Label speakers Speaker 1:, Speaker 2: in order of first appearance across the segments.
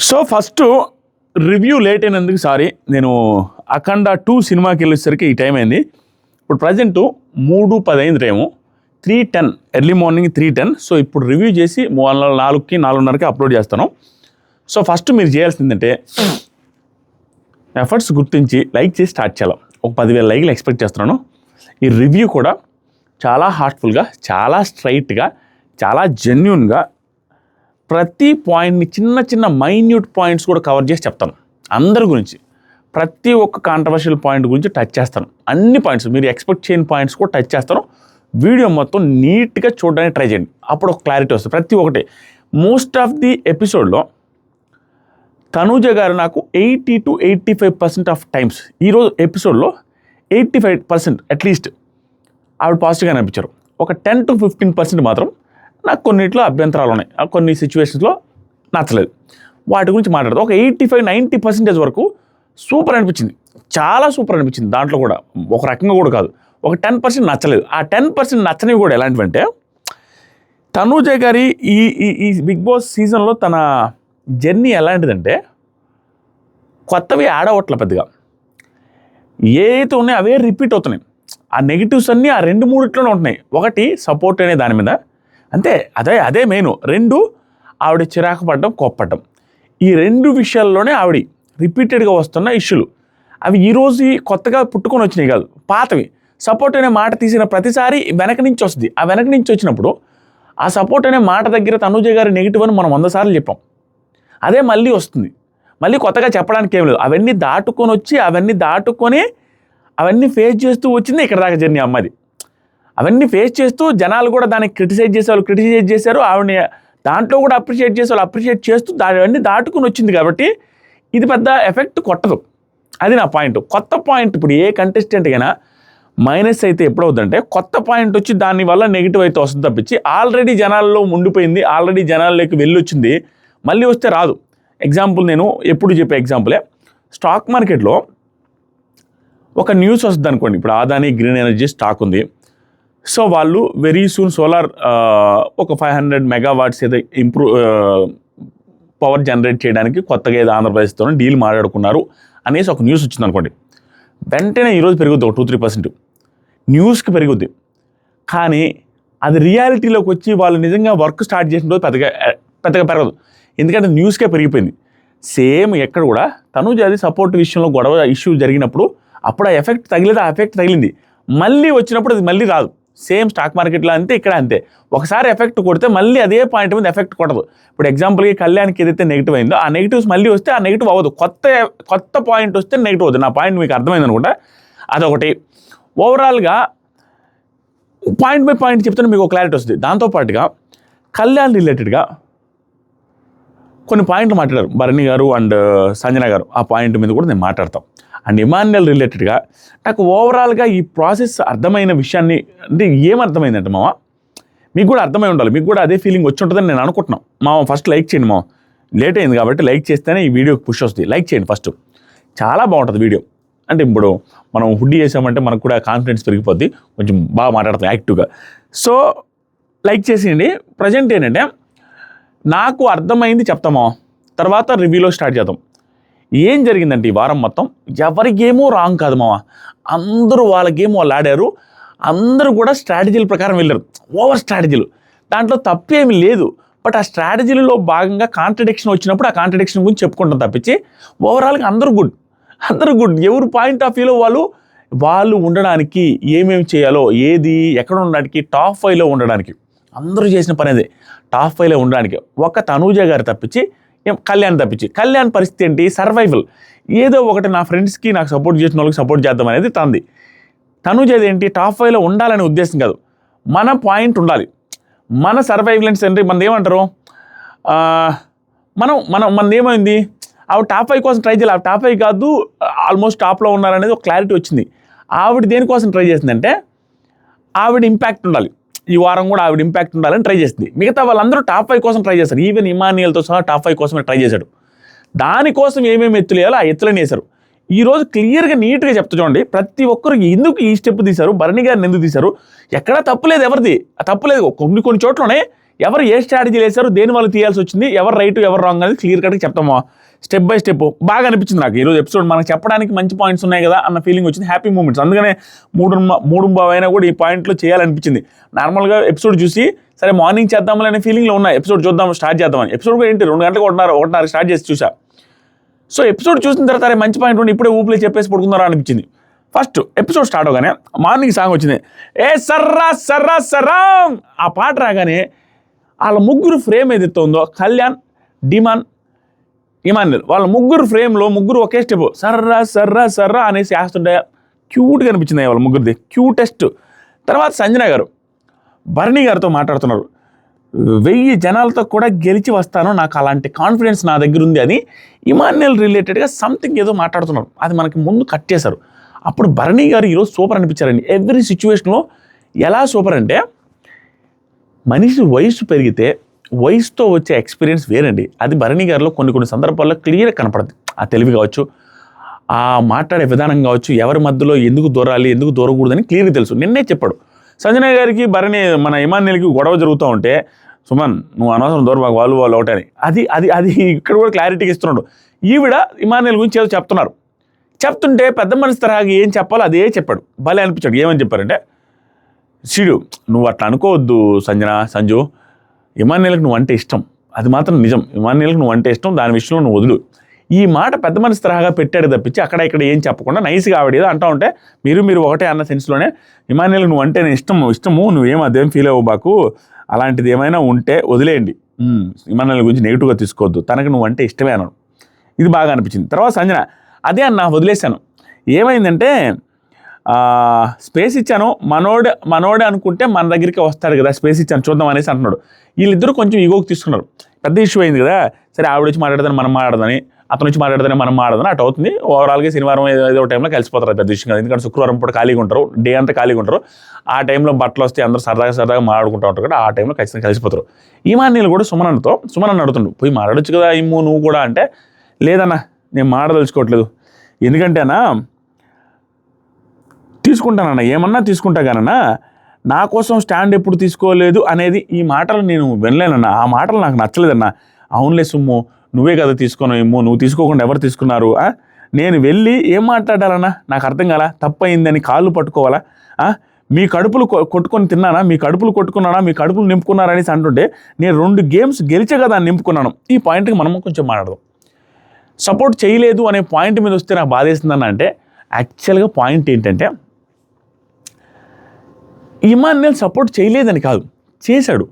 Speaker 1: So first review late అయినందుకు sorry. నేను అఖండ 2 సినిమాకి వెళ్ళేసరికి ఈ టైం అయింది. ఇప్పుడు ప్రజెంట్ 3:10 అయింది టైము. 3:10 early morning 3:10. సో ఇప్పుడు రివ్యూ చేసి 4కి 4:30కి అప్లోడ్ చేస్తాను. సో ఫస్ట్ మీరు చేయాల్సిందంటే ఎఫర్ట్స్ గుర్తించి లైక్ చేసి స్టార్ట్ చేయాలి. ఒక 10,000 లైక్లు ఎక్స్పెక్ట్ చేస్తున్నాను. ఈ రివ్యూ కూడా చాలా హార్ట్ఫుల్గా, చాలా స్ట్రైట్గా, చాలా జెన్యూన్గా ప్రతి పాయింట్ని చిన్న చిన్న మైన్యూట్ పాయింట్స్ కూడా కవర్ చేసి చెప్తాను. అందరి గురించి ప్రతి ఒక్క కాంట్రవర్షియల్ పాయింట్ గురించి టచ్ చేస్తాను. అన్ని పాయింట్స్ మీరు ఎక్స్పెక్ట్ చేయని పాయింట్స్ కూడా టచ్ చేస్తాను. వీడియో మొత్తం నీట్గా చూడడానికి ట్రై చేయండి. అప్పుడు ఒక క్లారిటీ వస్తుంది ప్రతి ఒక్కటి. మోస్ట్ ఆఫ్ ది ఎపిసోడ్లో తనూజ గారు నాకు 80 to 85% ఆఫ్ టైమ్స్ ఈరోజు ఎపిసోడ్లో 85% అట్లీస్ట్ ఆవిడ పాజిటివ్గా అనిపించారు. ఒక 10 to 15% మాత్రం నాకు కొన్నిట్లో అభ్యంతరాలు ఉన్నాయి, కొన్ని సిచ్యువేషన్స్లో నచ్చలేదు. వాటి గురించి మాట్లాడతాం. ఒక 85-90% వరకు సూపర్ అనిపించింది, చాలా సూపర్ అనిపించింది. దాంట్లో కూడా ఒక రకంగా కూడా కాదు, ఒక 10% నచ్చలేదు. ఆ 10% నచ్చనివి కూడా ఎలాంటివంటే, తనూజ గారి ఈ బిగ్ బాస్ సీజన్లో తన జర్నీ ఎలాంటిదంటే, కొత్తవి ఆడవట్ల పెద్దగా ఏదైతే ఉన్నాయో అవే రిపీట్ అవుతున్నాయి. ఆ నెగిటివ్స్ అన్నీ ఆ 2-3 ఉంటున్నాయి. ఒకటి సపోర్ట్ అనే దాని మీద అంతే, అదే మెయిన్. 2 ఆవిడ చిరాకు పడ్డం, కోప్పడ్డం. ఈ 2 విషయాల్లోనే ఆవిడ రిపీటెడ్గా వస్తున్న ఇష్యూలు. అవి ఈరోజు కొత్తగా పుట్టుకొని వచ్చినాయి కాదు, పాతవి. సపోర్ట్ అనే మాట తీసిన ప్రతిసారి వెనక నుంచి వస్తుంది. ఆ వెనక నుంచి వచ్చినప్పుడు ఆ సపోర్ట్ అనే మాట దగ్గర తనూజ గారి నెగిటివ్ అని మనం 100 సార్లు చెప్పాం. అదే మళ్ళీ వస్తుంది. మళ్ళీ కొత్తగా చెప్పడానికి ఏం లేదు. అవన్నీ దాటుకొని వచ్చి అవన్నీ ఫేస్ చేస్తూ వచ్చింది ఇక్కడ దాకా జర్నీ అమ్మది. అవన్నీ ఫేస్ చేస్తూ జనాలు కూడా దాన్ని క్రిటిసైజ్ చేశారు. ఆవిడని దాంట్లో కూడా అప్రిషియేట్ చేస్తూ అవన్నీ దాటుకుని వచ్చింది. కాబట్టి ఇది పెద్ద ఎఫెక్ట్ కొట్టదు. అది నా పాయింట్. కొత్త పాయింట్ ఇప్పుడు ఏ కంటెస్టెంట్కైనా మైనస్ అయితే ఎప్పుడవుతుందంటే, కొత్త పాయింట్ వచ్చి దానివల్ల నెగిటివ్ అయితే వస్తుంది తప్పించి, ఆల్రెడీ జనాల్లో ఉండిపోయింది, ఆల్రెడీ జనాల్లోకి వెళ్ళొచ్చింది మళ్ళీ వస్తే రాదు. ఎగ్జాంపుల్ నేను ఎప్పుడు చెప్పే ఎగ్జాంపులే, స్టాక్ మార్కెట్లో ఒక న్యూస్ వస్తుంది అనుకోండి. ఇప్పుడు అదానీ గ్రీన్ ఎనర్జీ స్టాక్ ఉంది. సో వాళ్ళు వెరీ సూన్ సోలార్ ఒక 500 మెగావాట్స్ ఏదో పవర్ జనరేట్ చేయడానికి కొత్తగా ఏదో ఆంధ్రప్రదేశ్తో డీల్ మాట్లాడుకున్నారు అనేసి ఒక న్యూస్ వచ్చింది అనుకోండి. వెంటనే ఈరోజు పెరుగుద్ది, ఒక 2-3% న్యూస్కి పెరుగుద్ది. కానీ అది రియాలిటీలోకి వచ్చి వాళ్ళు నిజంగా వర్క్ స్టార్ట్ చేసిన రోజు పెద్దగా పెరగదు. ఎందుకంటే న్యూస్కే పెరిగిపోయింది. సేమ్ ఎక్కడ కూడా తనూజ అది సపోర్ట్ విషయంలో గొడవ ఇష్యూ జరిగినప్పుడు అప్పుడు ఆ ఎఫెక్ట్ తగిలింది. మళ్ళీ వచ్చినప్పుడు అది మళ్ళీ రాదు. సేమ్ స్టాక్ మార్కెట్లో అంతే, ఇక్కడ అంతే. ఒకసారి ఎఫెక్ట్ కొడితే మళ్ళీ అదే పాయింట్ మీద ఎఫెక్ట్ కొట్టదు. ఇప్పుడు ఎగ్జాంపుల్కి కళ్యాణ్కి ఏదైతే నెగిటివ్ అయిందో ఆ నెగిటివ్స్ మళ్ళీ వస్తే ఆ నెగిటివ్ అవ్వదు. కొత్త పాయింట్ వస్తే నెగిటివ్ అవుతుంది. నా పాయింట్ మీకు అర్థమైంది అనుకుంటా. అదొకటి. ఓవరాల్గా పాయింట్ బై పాయింట్ చెప్తే మీకు ఒక క్లారిటీ వస్తుంది. దాంతోపాటుగా కళ్యాణ్ రిలేటెడ్గా కొన్ని పాయింట్లు మాట్లాడారు భరణి గారు అండ్ సంజన గారు. ఆ పాయింట్ మీద కూడా నేను మాట్లాడతాం. అండ్ ఇమాన్యుయల్ రిలేటెడ్గా నాకు ఓవరాల్గా ఈ ప్రాసెస్ అర్థమైన విషయాన్ని, అంటే ఏమర్థమైందంటే మామ, మీకు కూడా అర్థమై ఉండాలి, మీకు కూడా అదే ఫీలింగ్ వచ్చి ఉంటుందని నేను అనుకుంటున్నాను. మామ ఫస్ట్ లైక్ చేయండి మామ, లేట్ అయింది కాబట్టి లైక్ చేస్తేనే ఈ వీడియోకి పుష్ వస్తుంది. లైక్ చేయండి ఫస్ట్, చాలా బాగుంటుంది వీడియో. అంటే ఇప్పుడు మనం హుడ్డీ చేసామంటే మనకు కూడా కాన్ఫిడెన్స్ పెరిగిపోద్ది, కొంచెం బాగా మాట్లాడతాం యాక్టివ్గా. సో లైక్ చేసేయండి. ప్రజెంట్ ఏంటంటే నాకు అర్థమైంది చెప్తామా, తర్వాత రివ్యూలో స్టార్ట్ చేద్దాం. ఏం జరిగిందంటే ఈ వారం మొత్తం ఎవరి గేమో రాంగ్ కాదు మామ, అందరూ వాళ్ళ గేమ్ వాళ్ళు ఆడారు. అందరూ కూడా స్ట్రాటజీల ప్రకారం వెళ్ళారు, ఓవర్ స్ట్రాటజీలు. దాంట్లో తప్పేమీ లేదు. బట్ ఆ స్ట్రాటజీలలో భాగంగా కాంట్రడిక్షన్ వచ్చినప్పుడు ఆ కాంట్రడిక్షన్ గురించి చెప్పుకుంటాం తప్పించి ఓవరాల్గా అందరూ గుడ్. ఎవరు పాయింట్ ఆఫ్ వ్యూలో వాళ్ళు ఉండడానికి ఏమేమి చేయాలో, ఎక్కడ ఉండడానికి, టాప్ 5లో ఉండడానికి అందరూ చేసిన పని అదే. టాప్ 5లో ఉండడానికి ఒక తనూజ గారు తప్పించి, కళ్యాణ్ పరిస్థితి ఏంటి, సర్వైవల్. ఏదో ఒకటి నా ఫ్రెండ్స్కి, నాకు సపోర్ట్ చేసిన వాళ్ళకి సపోర్ట్ చేద్దాం అనేది తనది. తనూజది ఏంటి, టాప్ 5లో ఉండాలనే ఉద్దేశం కాదు, మన పాయింట్ ఉండాలి, మన సర్వైవలెన్స్ అంటే మనది ఏమంటారు, మనది ఏమైంది, ఆవిడ టాప్ 5 కోసం ట్రై చేయాలి. ఆవిడ టాప్ 5 కాదు, ఆల్మోస్ట్ టాప్లో ఉన్నారనేది ఒక క్లారిటీ వచ్చింది. ఆవిడ దేనికోసం ట్రై చేసిందంటే, ఆవిడ ఇంపాక్ట్ ఉండాలి. ఈ వారం కూడా ఆవిడ ఇంపాక్ట్ ఉండాలని ట్రై చేస్తుంది. మిగతా వాళ్ళందరూ టాప్ 5 కోసం ట్రై చేస్తారు. ఈవెన్ ఇమాన్యుయల్తో సహా టాప్ 5 కోసమే ట్రై చేశాడు. దానికోసం ఏమేమి ఎత్తులు వేయాలో ఆ ఎత్తులని వేశారు. ఈరోజు క్లియర్గా నీట్గా చెప్తా చూడండి. ప్రతి ఒక్కరు ఎందుకు ఈ స్టెప్ తీశారు, భరణి గారిని ఎందుకు తీశారు, ఎక్కడా తప్పులేదు, ఎవరిది తప్పులేదు. కొన్ని చోట్లనే ఎవరు ఏ స్ట్రాటజీ వేశారు, దేని వాళ్ళు తీయాల్సి వచ్చింది, ఎవరు రైట్ ఎవరు రాంగ్ అనేది క్లియర్ కట్గా చెప్తాము స్టెప్ బై స్టెప్. బాగా అనిపించింది నాకు ఈరోజు ఎపిసోడ్. మనకు చెప్పడానికి మంచి పాయింట్స్ ఉన్నాయి కదా అన్న ఫీలింగ్ వచ్చింది, హ్యాపీ మూమెంట్స్. అందుకనే మూడు అయినా కూడా ఈ పాయింట్లో చేయాలనిపించింది. నార్మల్గా ఎపిసోడ్ చూసి సరే మార్నింగ్ చేద్దామని అనే ఫీలింగ్లో ఉన్నాయి, ఎపిసోడ్ చూద్దాం స్టార్ట్ చేద్దామని. ఎపిసోడ్ కూడా ఏంటి 2 గంటలకు ఒకటిన్నర స్టార్ట్ చేసి చూసా. సో ఎపిసోడ్ చూసిన తర్వాత మంచి పాయింట్ ఉండి ఇప్పుడే ఊపిలో చెప్పేసి పడుకుందారా అనిపించింది. ఫస్ట్ ఎపిసోడ్ స్టార్ట్ అవగానే మార్నింగ్ సాంగ్ వచ్చింది, ఏ సర్రా సర్రా సర్రా. ఆ పాట రాగానే వాళ్ళ ముగ్గురు ఫ్రేమ్ ఏదైతే ఉందో, కళ్యాణ్, డిమాన్, ఇమాన్యుల్, వాళ్ళ ముగ్గురు ఫ్రేమ్లో ముగ్గురు ఒకే స్టెప్ సర్రా సర్రా సర్రా అనేసి వేస్తుంటే క్యూట్గా అనిపించింది వాళ్ళ ముగ్గురిది, క్యూటెస్ట్. తర్వాత సంజన గారు భరణి గారితో మాట్లాడుతున్నారు, 1000 జనాలతో కూడా గెలిచి వస్తాను, నాకు అలాంటి కాన్ఫిడెన్స్ నా దగ్గర ఉంది అని ఇమాన్యుల్ రిలేటెడ్గా సంథింగ్ ఏదో మాట్లాడుతున్నారు. అది మనకి ముందు కట్ చేశారు. అప్పుడు భరణి గారు ఈరోజు సూపర్ అనిపించారండి. ఎవ్రీ సిచ్యువేషన్లో ఎలా సూపర్ అంటే, మనిషి వయసు పెరిగితే వయసుతో వచ్చే ఎక్స్పీరియన్స్ వేరండి. అది భరణి గారిలో కొన్ని సందర్భాల్లో క్లియర్గా కనపడుతుంది. ఆ తెలివి కావచ్చు, ఆ మాట్లాడే విధానం కావచ్చు, ఎవరి మధ్యలో ఎందుకు దూరాలి ఎందుకు దూరకూడదని క్లియర్గా తెలుసు. నిన్నే చెప్పాడు సంజన గారికి భరణి మన ఇమాన్యుల్కి గొడవ జరుగుతూ ఉంటే, సుమన్ నువ్వు అనవసరం దూరబాకు, వాళ్ళు ఒకటని. అది ఇక్కడ కూడా క్లారిటీగా ఇస్తున్నాడు. ఈవిడ ఇమాన్యుల్ గురించి ఏదో చెప్తుంటే పెద్ద మనిషి తరహాగా ఏం చెప్పాలో అదే చెప్పాడు. భలే అనిపించాడు. ఏమని చెప్పారంటే, శిడు నువ్వు అట్లా అనుకోవద్దు సంజు, ఇమాన్యుల్కి నువ్వు అంటే ఇష్టం, అది మాత్రం నిజం, ఇమాన్యుల్కి నువ్వు అంటే ఇష్టం, దాని విషయంలో నువ్వు వదులు. ఈ మాట పెద్ద మనిషి తరహాగా పెట్టాడు తప్పించి అక్కడ ఇక్కడ ఏం చెప్పకుండా నైస్గా ఆవిడ ఏదో అంటూ ఉంటే మీరు ఒకటే అన్న సెన్స్లోనే, ఇమాన్యుల్కి నువ్వు అంటే నేను ఇష్టము, నువ్వేం అదేం ఫీల్ అవ్వబాకు, అలాంటిది ఏమైనా ఉంటే వదిలేయండి, ఇమాన్యుల్ గురించి నెగిటివ్గా తీసుకోవద్దు, తనకు నువ్వు అంటే ఇష్టమే అన్నాడు. ఇది బాగా అనిపించింది. తర్వాత సంజన, అదే అన్న వదిలేశాను, ఏమైందంటే స్పేస్ ఇచ్చాను, మనోడే అనుకుంటే మన దగ్గరికి వస్తాడు కదా, స్పేస్ ఇచ్చాను చూద్దాం అనేసి అంటున్నాడు. వీళ్ళిద్దరూ కొంచెం ఈగోకి తీసుకున్నారు. పెద్ద ఇష్యూ అయింది కదా, సరే ఆవిడ వచ్చి మాట్లాడదని మనం మాట్లాడదని, అతను వచ్చి మాట్లాడదని మనం మాట్లాడదని అటు అవుతుంది. ఓవరాల్గా శనివారం ఏదో టైంలో కలిసిపోతారు, పెద్ద విషయం కదా. ఎందుకంటే శుక్రవారం పూట ఖాళీగా ఉంటారు, డే అంతా ఖాళీగా ఉంటారు. ఆ టైంలో బట్టలు వస్తే అందరూ సరదాగా మాట్లాడుకుంటూ ఉంటారు కదా, ఆ టైంలో ఖచ్చితంగా కలిసిపోతారు. ఇమాన్యుల్ కూడా సుమన్ అడుగుతుండు, పోయి మాట్లాడొచ్చు కదా ఇమ్ము నువ్వు కూడా అంటే, లేదన్నా నేను మాట్లాడదలుచుకోవట్లేదు, ఎందుకంటే అన్నా తీసుకుంటానన్నా, ఏమన్నా తీసుకుంటా కానన్నా, నా కోసం స్టాండ్ ఎప్పుడు తీసుకోలేదు అనేది ఈ మాటలు నేను వినలేనన్నా, ఆ మాటలు నాకు నచ్చలేదన్నా. అవునులే సుమ్ము, నువ్వే కదా తీసుకున్నావు ఇమ్ము, నువ్వు తీసుకోకుండా ఎవరు తీసుకున్నారు, నేను వెళ్ళి ఏం మాట్లాడాలన్నా నాకు అర్థం కాలా, తప్పయిందని కాళ్ళు పట్టుకోవాలా, మీ కడుపులు కొట్టుకొని తిన్నానా, మీ కడుపులు కొట్టుకున్నానా, మీ కడుపులు నింపుకున్నారనేసి అంటుంటే, నేను 2 గేమ్స్ గెలిచే కదా నింపుకున్నాను. ఈ పాయింట్కి మనం కొంచెం మాట్లాడదాం. సపోర్ట్ చేయలేదు అనే పాయింట్ మీద వస్తే నాకు బాధేస్తుందన్న అంటే, యాక్చువల్గా పాయింట్ ఏంటంటే, ఇమాన్యుల్ సపోర్ట్ చేయలేదని కాదు, చేశాడు.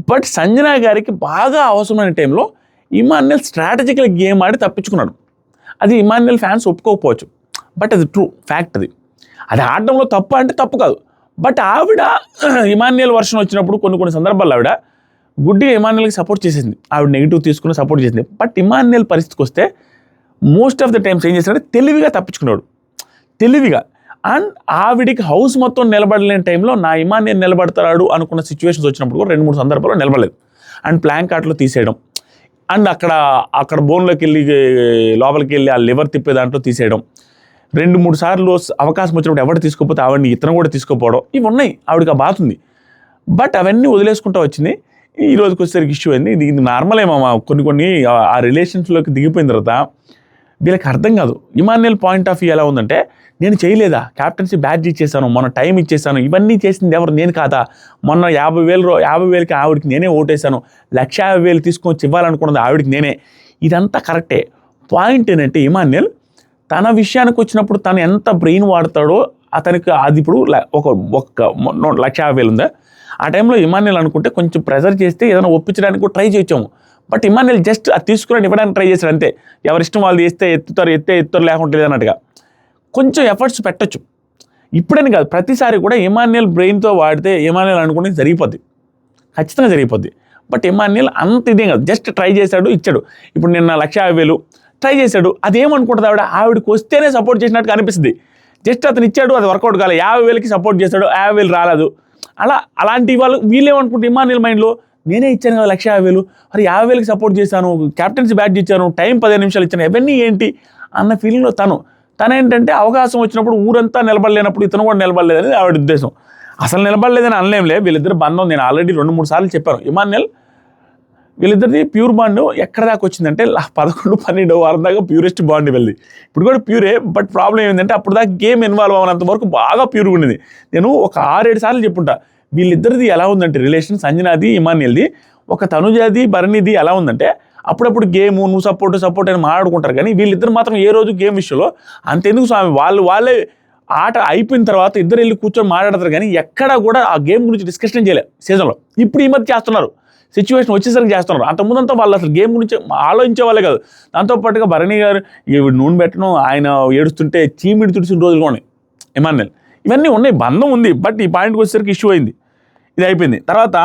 Speaker 1: బట్ సంజన గారికి బాగా అవసరమైన టైంలో ఇమాన్యుల్ స్ట్రాటజికల్ గేమ్ ఆడి తప్పించుకున్నాడు. అది ఇమాన్యుల్ ఫ్యాన్స్ ఒప్పుకోకపోవచ్చు, బట్ అది ట్రూ ఫ్యాక్ట్. అది ఆడడంలో తప్పు అంటే తప్పు కాదు. బట్ ఆవిడ ఇమాన్యుల్ వర్షన్ వచ్చినప్పుడు కొన్ని సందర్భాల్లో ఆవిడ గుడ్డిగా ఇమాన్యుల్కి సపోర్ట్ చేసేసింది, ఆవిడ నెగిటివ్ తీసుకుని సపోర్ట్ చేసింది. బట్ ఇమాన్యుల్ పరిస్థితికి వస్తే మోస్ట్ ఆఫ్ ద టైమ్స్ ఏం చేశాడంటే తెలివిగా తప్పించుకున్నాడు, తెలివిగా. అండ్ ఆవిడికి హౌస్ మొత్తం నిలబడలేని టైంలో నా ఇమాన్యుల్ నిలబడతాడు అనుకున్న సిచ్యువేషన్స్ వచ్చినప్పుడు కూడా 2-3 సందర్భాల్లో నిలబడలేదు. అండ్ ప్లాంక్ కార్ట్లో తీసేయడం, అండ్ అక్కడ బోన్లోకి వెళ్ళి లోపలికి వెళ్ళి ఆ లివర్ తిప్పే దాంట్లో తీసేయడం, 2-3 సార్లు అవకాశం వచ్చినప్పుడు ఎవరు తీసుకోకపోతే ఆవిడని ఇతను కూడా తీసుకోపోవడం, ఇవి ఉన్నాయి. ఆవిడకి ఆ బాధ ఉంది. బట్ అవన్నీ వదిలేసుకుంటూ వచ్చింది. ఈ రోజుకి వచ్చేసరికి ఇష్యూ అయింది. ఇది నార్మల్ ఏమో, కొన్ని ఆ రిలేషన్స్లోకి దిగిపోయిన తర్వాత వీళ్ళకి అర్థం కాదు. ఇమాన్యుల్ పాయింట్ ఆఫ్ వ్యూ ఎలా ఉందంటే, నేను చేయలేదా, క్యాప్టెన్సీ బ్యాడ్జ్ ఇచ్చేసాను, మొన్న టైం ఇచ్చేసాను, ఇవన్నీ చేసింది ఎవరు, నేను కాదా, మొన్న 50,000కి ఆవిడకి నేనే ఓటేశాను, 150,000 తీసుకొని ఇవ్వాలనుకున్నది ఆవిడకి నేనే. ఇదంతా కరెక్టే. పాయింట్ ఏంటంటే, ఇమాన్యుల్ తన విషయానికి వచ్చినప్పుడు తను ఎంత బ్రెయిన్ వాడతాడో అతనికి అది ఇప్పుడు ఒక 150,000 ఉందా, ఆ టైంలో ఇమాన్యుల్ అనుకుంటే కొంచెం ప్రెజర్ చేస్తే ఏదైనా ఒప్పించడానికి కూడా ట్రై చేయొచ్చాము. బట్ ఇమాన్యుల్ జస్ట్ అది తీసుకుని ఇవ్వడానికి ట్రై చేశాడు అంతే. ఎవరిష్టం వాళ్ళు చేస్తే ఎత్తుతారు లేకుంటే లేదన్నట్టుగా కొంచెం ఎఫర్ట్స్ పెట్టచ్చు. ఇప్పుడని కాదు, ప్రతిసారి కూడా ఇమాన్యుల్ బ్రెయిన్తో వాడితే ఇమాన్యుల్ అనుకుంటే జరిగిపోద్ది, ఖచ్చితంగా జరిగిపోద్ది. బట్ ఇమాన్యుల్ అంత ఇదేం కాదు, జస్ట్ ట్రై చేశాడు, ఇచ్చాడు. ఇప్పుడు నిన్న 150,000 ట్రై చేశాడు, అదేమనుకుంటుంది ఆవిడకి వస్తేనే సపోర్ట్ చేసినట్టు అనిపిస్తుంది. జస్ట్ అతను ఇచ్చాడు, అది వర్కౌట్ కాలేదు, 50,000కి సపోర్ట్ చేశాడు, 50,000 రాలేదు. అలాంటి వీళ్ళేమనుకుంటే ఇమాన్యుల్ మైండ్లో, నేనే ఇచ్చాను కదా 150,000, మరి 50,000కి సపోర్ట్ చేశాను, క్యాప్టెన్సీ బ్యాడ్జ్ ఇచ్చాను, టైం 15 నిమిషాలు ఇచ్చాను, ఇవన్నీ ఏంటి అన్న ఫీలింగ్లో తనేంటంటే అవకాశం వచ్చినప్పుడు ఊరంతా నిలబడలేనప్పుడు ఇతను కూడా నిలబడలేదని ఆవిడ ఉద్దేశం. అసలు నిలబడలేదని అనలేంలే, వీళ్ళిద్దరు బంధం నేను ఆల్రెడీ 2-3 సార్లు చెప్పాను. ఇమాన్యుయల్ వీళ్ళిద్దరిది ప్యూర్ బాండ్ ఎక్కడ దాకా వచ్చిందంటే 11-12 వారం దాకా ప్యూరెస్ట్ బాండ్ వెళ్ళి, ఇప్పుడు కూడా ప్యూరే. బట్ ప్రాబ్లం ఏంటంటే అప్పుడు దాకా గేమ్ ఇన్వాల్వ్ అవ్వనంత వరకు బాగా ప్యూర్గా ఉండేది. నేను ఒక 6-7 సార్లు చెప్పుంటా వీళ్ళిద్దరిది ఎలా ఉందంటే రిలేషన్, సంజనాది ఇమాన్యుయల్ది. ఒక తనుజాది భరణిది ఎలా ఉందంటే అప్పుడప్పుడు గేము నువ్వు సపోర్ట్ అని మాట్లాడుకుంటారు, కానీ వీళ్ళిద్దరు మాత్రం ఏ రోజు గేమ్ విషయంలో అంతెందుకు స్వామి, వాళ్ళే ఆట అయిపోయిన తర్వాత ఇద్దరు వెళ్ళి కూర్చొని మాట్లాడతారు, కానీ ఎక్కడా కూడా ఆ గేమ్ గురించి డిస్కషన్ చేయలేదు సీజన్లో. ఇప్పుడు ఈ మధ్య చేస్తున్నారు, సిచ్యువేషన్ వచ్చేసరికి చేస్తున్నారు. అంతకుముందంతా వాళ్ళు అసలు గేమ్ గురించి ఆలోచించే వాళ్ళే కాదు. దాంతోపాటుగా భరణి గారు నూనె పెట్టడం, ఆయన ఏడుస్తుంటే చీమిడి తుడిచిన రోజులు కూడా ఉన్నాయి. ఇమాన్యుయల్ ఇవన్నీ ఉన్నాయి, బంధం ఉంది. బట్ ఈ పాయింట్కి వచ్చేసరికి ఇష్యూ అయింది, ఇది అయిపోయింది. తర్వాత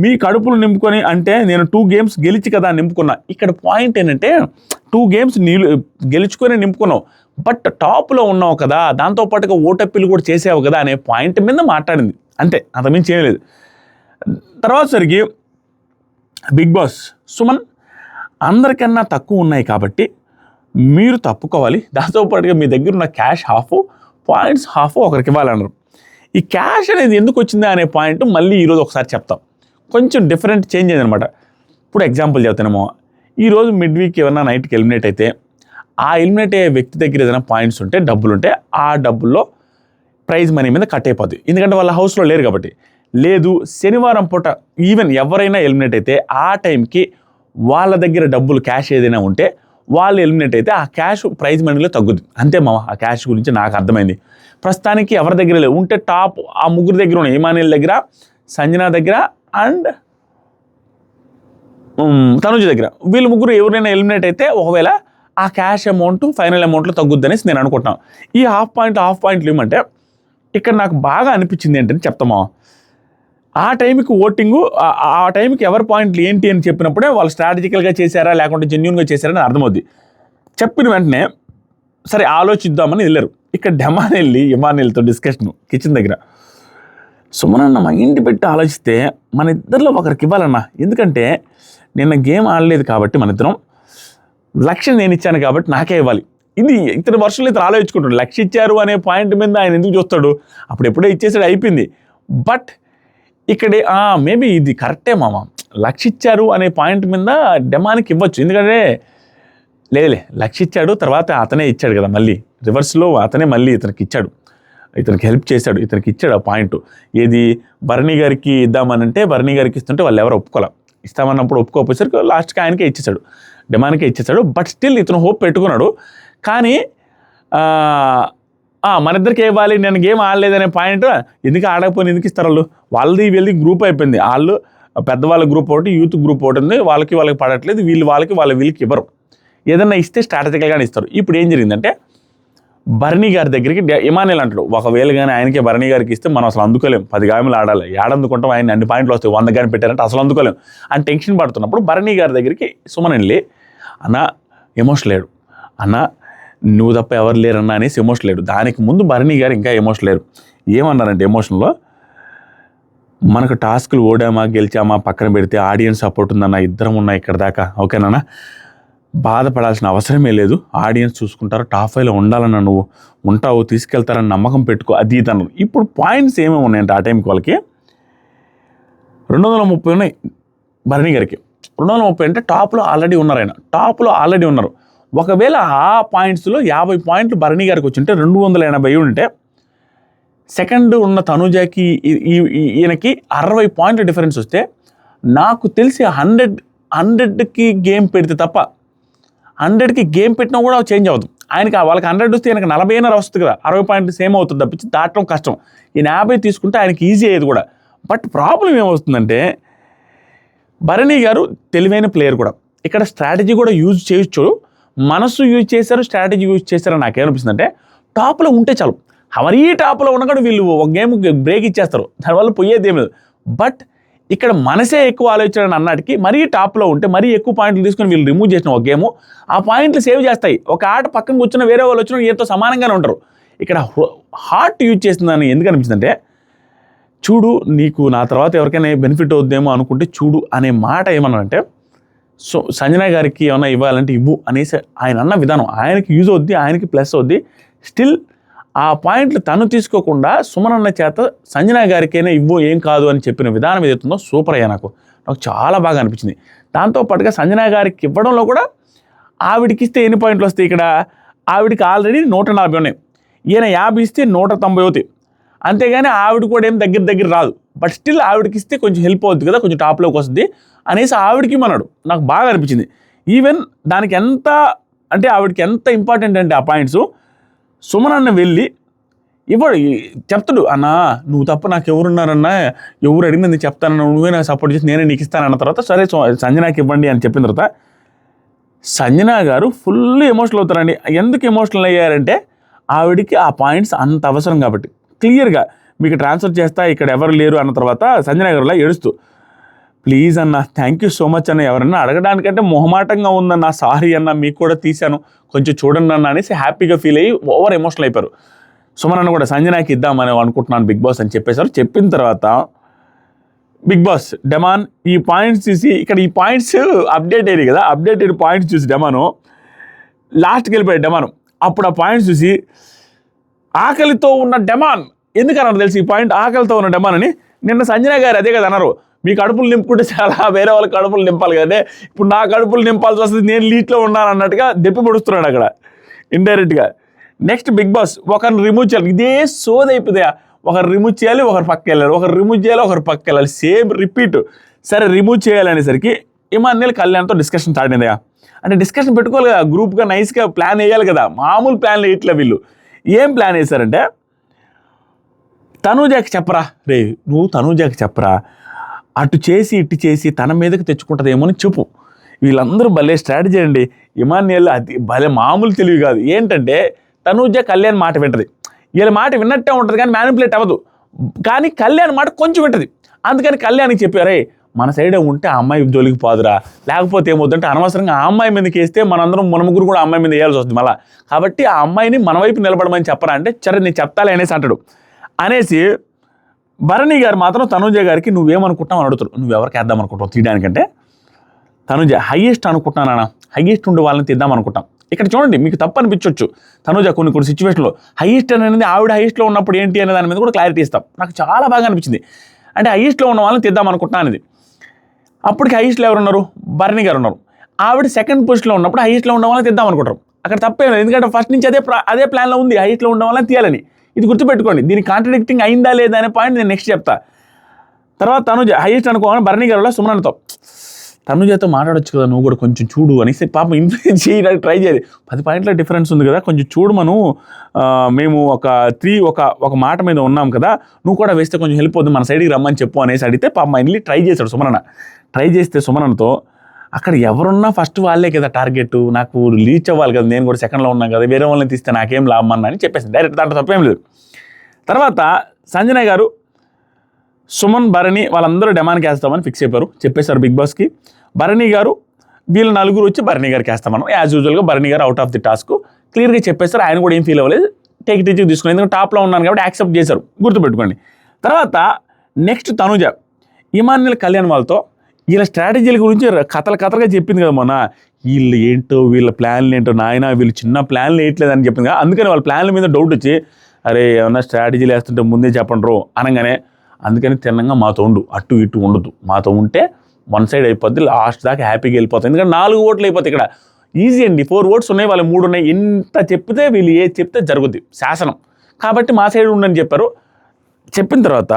Speaker 1: మీ కడుపులు నింపుకొని అంటే నేను 2 గేమ్స్ గెలిచి కదా నింపుకున్నా. ఇక్కడ పాయింట్ ఏంటంటే 2 గేమ్స్ గెలుచుకొని నింపుకున్నావు, బట్ టాప్లో ఉన్నావు కదా, దాంతోపాటుగా ఓటప్పిలు కూడా చేసావు కదా అనే పాయింట్ మీద మాట్లాడింది అంతే, అంతకుమించి ఏం లేదు. తర్వాత సరికి బిగ్ బాస్ సుమన్ అందరికన్నా తక్కువ ఉన్నాయి కాబట్టి మీరు తప్పుకోవాలి, దాంతోపాటుగా మీ దగ్గర ఉన్న క్యాష్ హాఫ్, పాయింట్స్ హాఫ్ ఒకరికి ఇవ్వాలన్నారు. ఈ క్యాష్ అనేది ఎందుకు వచ్చిందా అనే పాయింట్ మళ్ళీ ఈరోజు ఒకసారి చెప్తాం. కొంచెం డిఫరెంట్ చేంజ్ అయిందనమాట. ఇప్పుడు ఎగ్జాంపుల్ చెప్తానేమో, ఈరోజు మిడ్ వీక్ ఏమన్నా నైట్కి ఎలిమినేట్ అయితే ఆ ఎలిమినేట్ అయ్యే వ్యక్తి దగ్గర ఏదైనా పాయింట్స్ ఉంటే, డబ్బులు ఉంటే, ఆ డబ్బుల్లో ప్రైజ్ మనీ మీద కట్ అయిపోద్ది, ఎందుకంటే వాళ్ళ హౌస్లో లేరు కాబట్టి. లేదు శనివారం పూట ఈవెన్ ఎవరైనా ఎలిమినేట్ అయితే ఆ టైంకి వాళ్ళ దగ్గర డబ్బులు క్యాష్ ఏదైనా ఉంటే వాళ్ళు ఎలిమినేట్ అయితే ఆ క్యాష్ ప్రైజ్ మనీలో తగ్గుద్ది. అంతే మామ, ఆ క్యాష్ గురించి నాకు అర్థమైంది. ప్రస్తుతానికి ఎవరి దగ్గర లేవు, ఉంటే టాప్ ఆ ముగ్గురు దగ్గర ఉన్నాయి, ఇమాన్యుయల్ దగ్గర, సంజన దగ్గర అండ్ తనుజ దగ్గర. వీళ్ళు ముగ్గురు ఎవరైనా ఎలిమినేట్ అయితే ఒకవేళ ఆ క్యాష్ అమౌంట్ ఫైనల్ అమౌంట్లో తగ్గుద్ది అనేసి నేను అనుకుంటున్నాను. ఈ హాఫ్ పాయింట్లు ఏమంటే ఇక్కడ నాకు బాగా అనిపించింది ఏంటని చెప్తామా, ఆ టైంకి ఓటింగు, ఆ టైంకి ఎవరి పాయింట్లు ఏంటి అని చెప్పినప్పుడే వాళ్ళు స్ట్రాటజికల్గా చేశారా లేకుంటే జెన్యూన్గా చేశారని అర్థమవుద్ది. చెప్పిన వెంటనే సరే ఆలోచిద్దామని వెళ్ళారు. ఇక్కడ డెమాన్ వెళ్ళి ఇమాన్యుయల్తో డిస్కషన్ కిచెన్ దగ్గర, సుమనన్న మైండ్ పెట్టి ఆలోచిస్తే మన ఇద్దరిలో ఒకరికి ఇవ్వాలన్నా, ఎందుకంటే నిన్న గేమ్ ఆడలేదు కాబట్టి మన ఇద్దరం, లక్ష్యం నేను ఇచ్చాను కాబట్టి నాకే ఇవ్వాలి. ఇది ఇతని వర్షంలో ఇతను ఆలోచించుకుంటాడు, లక్ష్యం ఇచ్చారు అనే పాయింట్ మీద ఆయన ఎందుకు చూస్తాడు, అప్పుడు ఎప్పుడో ఇచ్చేసాడు అయిపోయింది. బట్ ఇక్కడ మేబీ ఇది కరెక్టే మామ, లక్ష్యం ఇచ్చారు అనే పాయింట్ మీద డెమాన్కి ఇవ్వచ్చు, ఎందుకంటే లేదులే లక్ష్యం ఇచ్చాడు తర్వాత అతనే ఇచ్చాడు కదా, మళ్ళీ రివర్స్లో అతనే మళ్ళీ ఇతనికి ఇచ్చాడు, ఇతనికి హెల్ప్ చేశాడు, ఇతనికి ఇచ్చాడు ఆ పాయింట్. ఏది భరణి గారికి ఇద్దామనంటే భరణి గారికి ఇస్తుంటే వాళ్ళు ఎవరు ఒప్పుకోలే, ఇస్తామన్నప్పుడు ఒప్పుకోపోయేసరికి లాస్ట్కి ఆయనకే ఇచ్చేసాడు, డెమాన్కే ఇచ్చేసాడు. బట్ స్టిల్ ఇతను హోప్ పెట్టుకున్నాడు. కానీ మన ఇద్దరికి ఇవ్వాలి, నేను గేమ్ ఆడలేదనే పాయింట్, ఎందుకు ఆడకపోయినా ఎందుకు ఇస్తారు వాళ్ళు, వాళ్ళది వీళ్ళది గ్రూప్ అయిపోయింది, వాళ్ళు పెద్దవాళ్ళ గ్రూప్ ఒకటి, యూత్ గ్రూప్ ఒకటి ఉంది, వాళ్ళకి పడట్లేదు, వీళ్ళకి ఇవ్వరు, ఏదన్నా ఇస్తే స్ట్రాటజికల్గానే ఇస్తారు. ఇప్పుడు ఏం జరిగిందంటే భరణి గారి దగ్గరికి ఇమాన్యుయల్ అంటాడు, ఒకవేళ కానీ ఆయనకే భరణి గారికి ఇస్తే మనం అసలు అందుకోలేం, 10 గాయములు ఆడాలి, ఏడందుకుంటాం, ఆయన అన్ని పాయింట్లు వస్తాయి, 100 కానీ పెట్టారంటే అసలు అందుకోలేం అని టెన్షన్ పడుతున్నప్పుడు భరణి గారి దగ్గరికి సుమన్ వెళ్ళి, అన్న ఎమోషన్ లేడు, అన్న నువ్వు తప్ప ఎవరు లేరన్నా అనేసి ఎమోషన్ లేడు. దానికి ముందు భరణి గారు ఇంకా ఎమోషన్ లేరు. ఏమన్నారంటే ఎమోషన్లో, మనకు టాస్కులు ఓడామా గెలిచామా పక్కన పెడితే ఆడియన్స్ సపోర్ట్ ఉందన్న, ఇద్దరం ఉన్నాయి ఇక్కడ దాకా, ఓకేనా, బాధపడాల్సిన అవసరమే లేదు, ఆడియన్స్ చూసుకుంటారు, టాప్ 5లో ఉండాలన్న, నువ్వు ఉంటావు, తీసుకెళ్తారని నమ్మకం పెట్టుకో, అది తను. ఇప్పుడు పాయింట్స్ ఏమేమి ఉన్నాయంటే ఆ టైంకి వాళ్ళకి 230 ఉన్నాయి భరణి గారికి. 230 అంటే టాప్లో ఆల్రెడీ ఉన్నారు, ఆయన టాప్లో ఆల్రెడీ ఉన్నారు. ఒకవేళ ఆ పాయింట్స్లో 50 పాయింట్లు భరణి గారికి వచ్చి ఉంటే 280 ఉంటే, సెకండ్ ఉన్న తనుజాకి ఈయనకి 60 పాయింట్ల డిఫరెన్స్ వస్తే, నాకు తెలిసి 100కి గేమ్ పెడితే తప్ప, 100కి గేమ్ పెట్టినా కూడా చేంజ్ అవుతుంది. ఆయనకి వాళ్ళకి 100 వస్తే ఆయనకి 40 వస్తుంది కదా, 60 పాయింట్లు సేమ్ అవుతుంది తప్పించి దాటడం కష్టం. ఈయన 50 తీసుకుంటే ఆయనకి ఈజీ అయ్యేది కూడా. బట్ ప్రాబ్లం ఏమవుతుందంటే భరణి గారు తెలివైన ప్లేయర్ కూడా, ఇక్కడ స్ట్రాటజీ కూడా యూజ్ చేయొచ్చు, మనసు యూజ్ చేశారు, స్ట్రాటజీ యూజ్ చేశారని నాకేమనిపిస్తుంది అంటే, టాప్లో ఉంటే చాలు, మరీ టాప్లో ఉన్నప్పుడు వీళ్ళు ఒక గేమ్ బ్రేక్ ఇచ్చేస్తారు, దానివల్ల పోయేది ఏమి లేదు. బట్ ఇక్కడ మనసే ఎక్కువ ఆలోచించడం అన్నటికి మరీ టాప్లో ఉంటే మరీ ఎక్కువ పాయింట్లు తీసుకొని వీళ్ళు రిమూవ్ చేసిన ఒక గేము ఆ పాయింట్లు సేవ్ చేస్తాయి. ఒక ఆట పక్కన కూర్చున్న వేరే వాళ్ళు వచ్చిన ఏతో సమానంగానే ఉంటారు. ఇక్కడ హార్ట్ యూజ్ చేస్తుందని ఎందుకు అనిపిస్తుందంటే, చూడు నీకు నా తర్వాత ఎవరికైనా బెనిఫిట్ అవుద్దేమో అనుకుంటే చూడు అనే మాట ఏమన్నారంటే, సో సంజన గారికి ఏమైనా ఇవ్వాలంటే ఇవ్వు అనేసి ఆయన అన్న విధానం ఆయనకి యూజ్ అవుద్ది, ఆయనకి ప్లస్ అవుద్ది. స్టిల్ ఆ పాయింట్లు తను తీసుకోకుండా సుమనన్న చేత సంజన గారికైనా ఇవ్వు ఏం కాదు అని చెప్పిన విధానం ఏదైతుందో సూపర్ అయ్యా. నాకు చాలా బాగా అనిపించింది. దాంతోపాటుగా సంజన గారికి ఇవ్వడంలో కూడా ఆవిడికి ఇస్తే ఎన్ని పాయింట్లు వస్తాయి? ఇక్కడ ఆవిడికి ఆల్రెడీ 140 ఉన్నాయి, ఈయన 50 ఇస్తే 190 అవుతాయి. అంతేగాని ఆవిడ కూడా ఏం దగ్గర రాదు. బట్ స్టిల్ ఆవిడకి ఇస్తే కొంచెం హెల్ప్ అవుతుంది కదా, కొంచెం టాప్లోకి వస్తుంది అనేసి ఆవిడకి ఇమ్మన్నాడు. నాకు బాగా అనిపించింది. ఈవెన్ దానికి ఎంత అంటే ఆవిడకి ఎంత ఇంపార్టెంట్ అంటే ఆ పాయింట్స్ సుమనన్న వెళ్ళి ఇవ్వడు, చెప్తాడు, అన్నా నువ్వు తప్ప నాకు ఎవరున్నారన్నా, ఎవరు అడిగినా నేను చెప్తానన్నా, నువ్వే నాకు సపోర్ట్ చేసి నేనే నీకు ఇస్తానన్న తర్వాత సరే సంజనాకి ఇవ్వండి అని చెప్పిన తర్వాత సంజన గారు ఫుల్ ఎమోషనల్ అవుతారండి. ఎందుకు ఎమోషనల్ అయ్యారంటే ఆవిడికి ఆ పాయింట్స్ అంత అవసరం కాబట్టి. క్లియర్గా మీకు ట్రాన్స్ఫర్ చేస్తా, ఇక్కడ ఎవరు లేరు అన్న తర్వాత సంజన గారులా ఏడుస్తూ, ప్లీజ్ అన్న, థ్యాంక్ యూ సో మచ్ అన్న, ఎవరన్నా అడగడానికంటే మొహమాటంగా ఉందన్న, సారీ అన్న, మీకు కూడా తీశాను, కొంచెం చూడండి అన్న అనేసి హ్యాపీగా ఫీల్ అయ్యి ఓవర్ ఎమోషనల్ అయిపోయారు. సుమనన్న కూడా సంజనాకి ఇద్దామని అనుకుంటున్నాను బిగ్ బాస్ అని చెప్పేశారు. చెప్పిన తర్వాత బిగ్ బాస్ డెమాన్ ఈ పాయింట్స్ చూసి, ఇక్కడ ఈ పాయింట్స్ అప్డేట్ అయ్యాయి కదా, అప్డేటెడ్ పాయింట్స్ చూసి డెమాను లాస్ట్కి వెళ్ళిపోయాడు. డెమాను అప్పుడు ఆ పాయింట్స్ చూసి ఆకలితో ఉన్న డెమాన్, ఎందుకన్నారు తెలిసి ఈ పాయింట్ ఆకలితో ఉన్న డెమాన్ అని. నిన్న సంజన గారు అదే కదా అన్నారు, మీ కడుపులు నింపుకుంటే చాలా వేరే వాళ్ళ కడుపులు నింపాలి కదంటే, ఇప్పుడు నా కడుపులు నింపాల్సి వస్తుంది, నేను లీట్లో ఉన్నాను అన్నట్టుగా దెప్పి పొడుస్తున్నాడు అక్కడ ఇండైరెక్ట్గా. నెక్స్ట్ బిగ్ బాస్ ఒకరిని రిమూవ్ చేయాలి, ఇదే సోది అయిపోయిందా, ఒకరు రిమూవ్ చేయాలి, ఒకరు పక్కకి వెళ్ళాలి, ఒకరు రిమూవ్ చేయాలి, ఒకరు పక్కకి వెళ్ళాలి, సేమ్ రిపీట్. సరే రిమూవ్ చేయాలనేసరికి ఇమాన్యుయల్ కళ్యాణ్తో డిస్కషన్ స్టార్ట్ అయిందా. అంటే డిస్కషన్ పెట్టుకోవాలి కదా, గ్రూప్గా నైస్గా ప్లాన్ వేయాలి కదా, మామూలు ప్లాన్లు వేయట్లే వీళ్ళు. ఏం ప్లాన్ వేశారంటే, తనూజాకి చెప్పరా రే, నువ్వు తనూజాకి చెప్పరా, అటు చేసి ఇటు చేసి తన మీదకి తెచ్చుకుంటుందేమో అని చెప్పు. వీళ్ళందరూ భలే స్ట్రాటజీ అండి. ఇమాన్యుయల్ అది భలే మామూలు తెలివి కాదు. ఏంటంటే తనూజ కళ్యాణ్ మాట వింటది, వీళ్ళ మాట విన్నట్టే ఉంటుంది కానీ మ్యానిపులేట్ అవ్వదు. కానీ కళ్యాణ్ మాట కొంచెం వింటది. అందుకని కళ్యాణ్కి చెప్పారే, మన సైడే ఉంటే ఆ అమ్మాయి జోలికి పోదురా, లేకపోతే ఏమవుతుందంటే అనవసరంగా ఆ అమ్మాయి మీదకి వేస్తే మనందరం మన ముగ్గురు కూడా ఆ అమ్మాయి మీద వేయాల్సి వస్తుంది మళ్ళీ. కాబట్టి ఆ అమ్మాయిని మన వైపు నిలబడమని చెప్పరా అంటే, సరే నేను చెప్తాలే అనేసి అంటాడు. అనేసి భరణి గారు మాత్రం తనూజ గారికి నువ్వేమనుకుంటున్నావు అని అడుగుతాడు. నువ్వు ఎవరికి వేద్దాం అనుకుంటావు తీయడానికంటే, తనూజ హైయెస్ట్ అనుకుంటున్నానా, హైయెస్ట్ ఉండే వాళ్ళని తీద్దాం అనుకుంటాం. ఇక్కడ చూడండి, మీకు తప్పు అనిపించవచ్చు, తనూజ కొన్ని సిచ్యువేషన్లో హైయెస్ట్ అనేది ఆవిడ హైయెస్ట్లో ఉన్నప్పుడు ఏంటి అనే దాని మీద కూడా క్లారిటీ ఇస్తాం. నాకు చాలా బాగా అనిపించింది. అంటే హైయెస్ట్లో ఉన్న వాళ్ళని తీద్దాం అనుకుంటున్నాను అనేది. అప్పటికి హైయెస్ట్లో ఎవరు ఉన్నారు, భరణి గారు ఉన్నారు. ఆవిడ సెకండ్ పొజిషన్లో ఉన్నప్పుడు హైయెస్ట్లో ఉన్న వాళ్ళని తీద్దాం అనుకుంటారు. అక్కడ తప్పేం లేదు, ఎందుకంటే ఫస్ట్ నుంచి అదే ప్లాన్లో ఉంది, హైయెస్ట్లో ఉన్న వాళ్ళని తీయాలని. ఇది గుర్తుపెట్టుకోండి. దీనికి కాంట్రడిక్టింగ్ అయిందా లేదా అనే పాయింట్ నేను నెక్స్ట్ చెప్తా. తర్వాత తనూజ హైయెస్ట్ అనుకోవాలని భరణి గారు సుమనతో, తనూజతో మాట్లాడొచ్చు కదా, నువ్వు కూడా కొంచెం చూడు అనేసి పాపం ఇన్ఫ్లుయెన్స్ చేయడానికి ట్రై చేయాలి. 10 పాయింట్ల డిఫరెన్స్ ఉంది కదా, కొంచెం చూడు, మేము ఒక మాట మీద ఉన్నాం కదా, నువ్వు కూడా వేస్తే కొంచెం హెల్ప్ అవుతుంది, మన సైడ్కి రమ్మని చెప్పు అనేసి అడిగితే పాపం వెళ్ళి ట్రై చేశాడు సుమనన్న. ట్రై చేస్తే సుమనతో అక్కడ ఎవరున్నా ఫస్ట్ వాళ్ళే కదా టార్గెట్, నాకు రీచ్ అవ్వాలి కదా, నేను కూడా సెకండ్లో ఉన్నాను కదా, వేరే వాళ్ళని తీస్తే నాకేం లాభం అన్న అని చెప్పేసి డైరెక్ట్, దాంట్లో తప్పేం లేదు. తర్వాత సంజన గారు సుమన్ భరణి వాళ్ళందరూ డెమాన్కి వేస్తామని ఫిక్స్ అయిపోయారు, చెప్పేశారు బిగ్ బాస్కి. భరణి గారు వీళ్ళ నలుగురు వచ్చి భరణి గారికి వేస్తామన్నాం. యాజ్ యూజువల్గా Bharani garu out of the task క్లియర్గా చెప్పేశారు. ఆయన కూడా ఏం ఫీల్ అవ్వలేదు, టేక్ ఇట్ ఈజీగా తీసుకుని, ఎందుకంటే టాప్లో ఉన్నాను కాబట్టి యాక్సెప్ట్ చేశారు, గుర్తుపెట్టుకోండి. తర్వాత నెక్స్ట్ తనూజ ఇమాన్యుయల్ కళ్యాణ్ వాళ్ళతో వీళ్ళ స్ట్రాటజీల గురించి కథలుగా చెప్పింది కదా మొన్న, వీళ్ళు ఏంటో వీళ్ళ ప్లాన్లు ఏంటో నాయన, వీళ్ళు చిన్న ప్లాన్లు వేయట్లేదని చెప్పింది కదా. అందుకని వాళ్ళ ప్లాన్ల మీద డౌట్ వచ్చి, అరే ఏమన్నా స్ట్రాటజీలు వేస్తుంటే ముందే చెప్పండి రో అనగానే, అందుకని తిన్నంగా మాతో ఉండు, అటు ఇటు ఉండదు, మాతో ఉంటే వన్ సైడ్ అయిపోద్ది, లాస్ట్ దాకా హ్యాపీగా వెళ్ళిపోతుంది. ఎందుకంటే 4 ఓట్లు అయిపోతాయి ఇక్కడ, ఈజీ అండి. 4 ఓట్స్ ఉన్నాయి, వాళ్ళు 3 ఉన్నాయి, ఎంత చెప్తే వీళ్ళు ఏది చెప్తే జరుగుద్ది శాసనం, కాబట్టి మా సైడ్ ఉండని చెప్పారు. చెప్పిన తర్వాత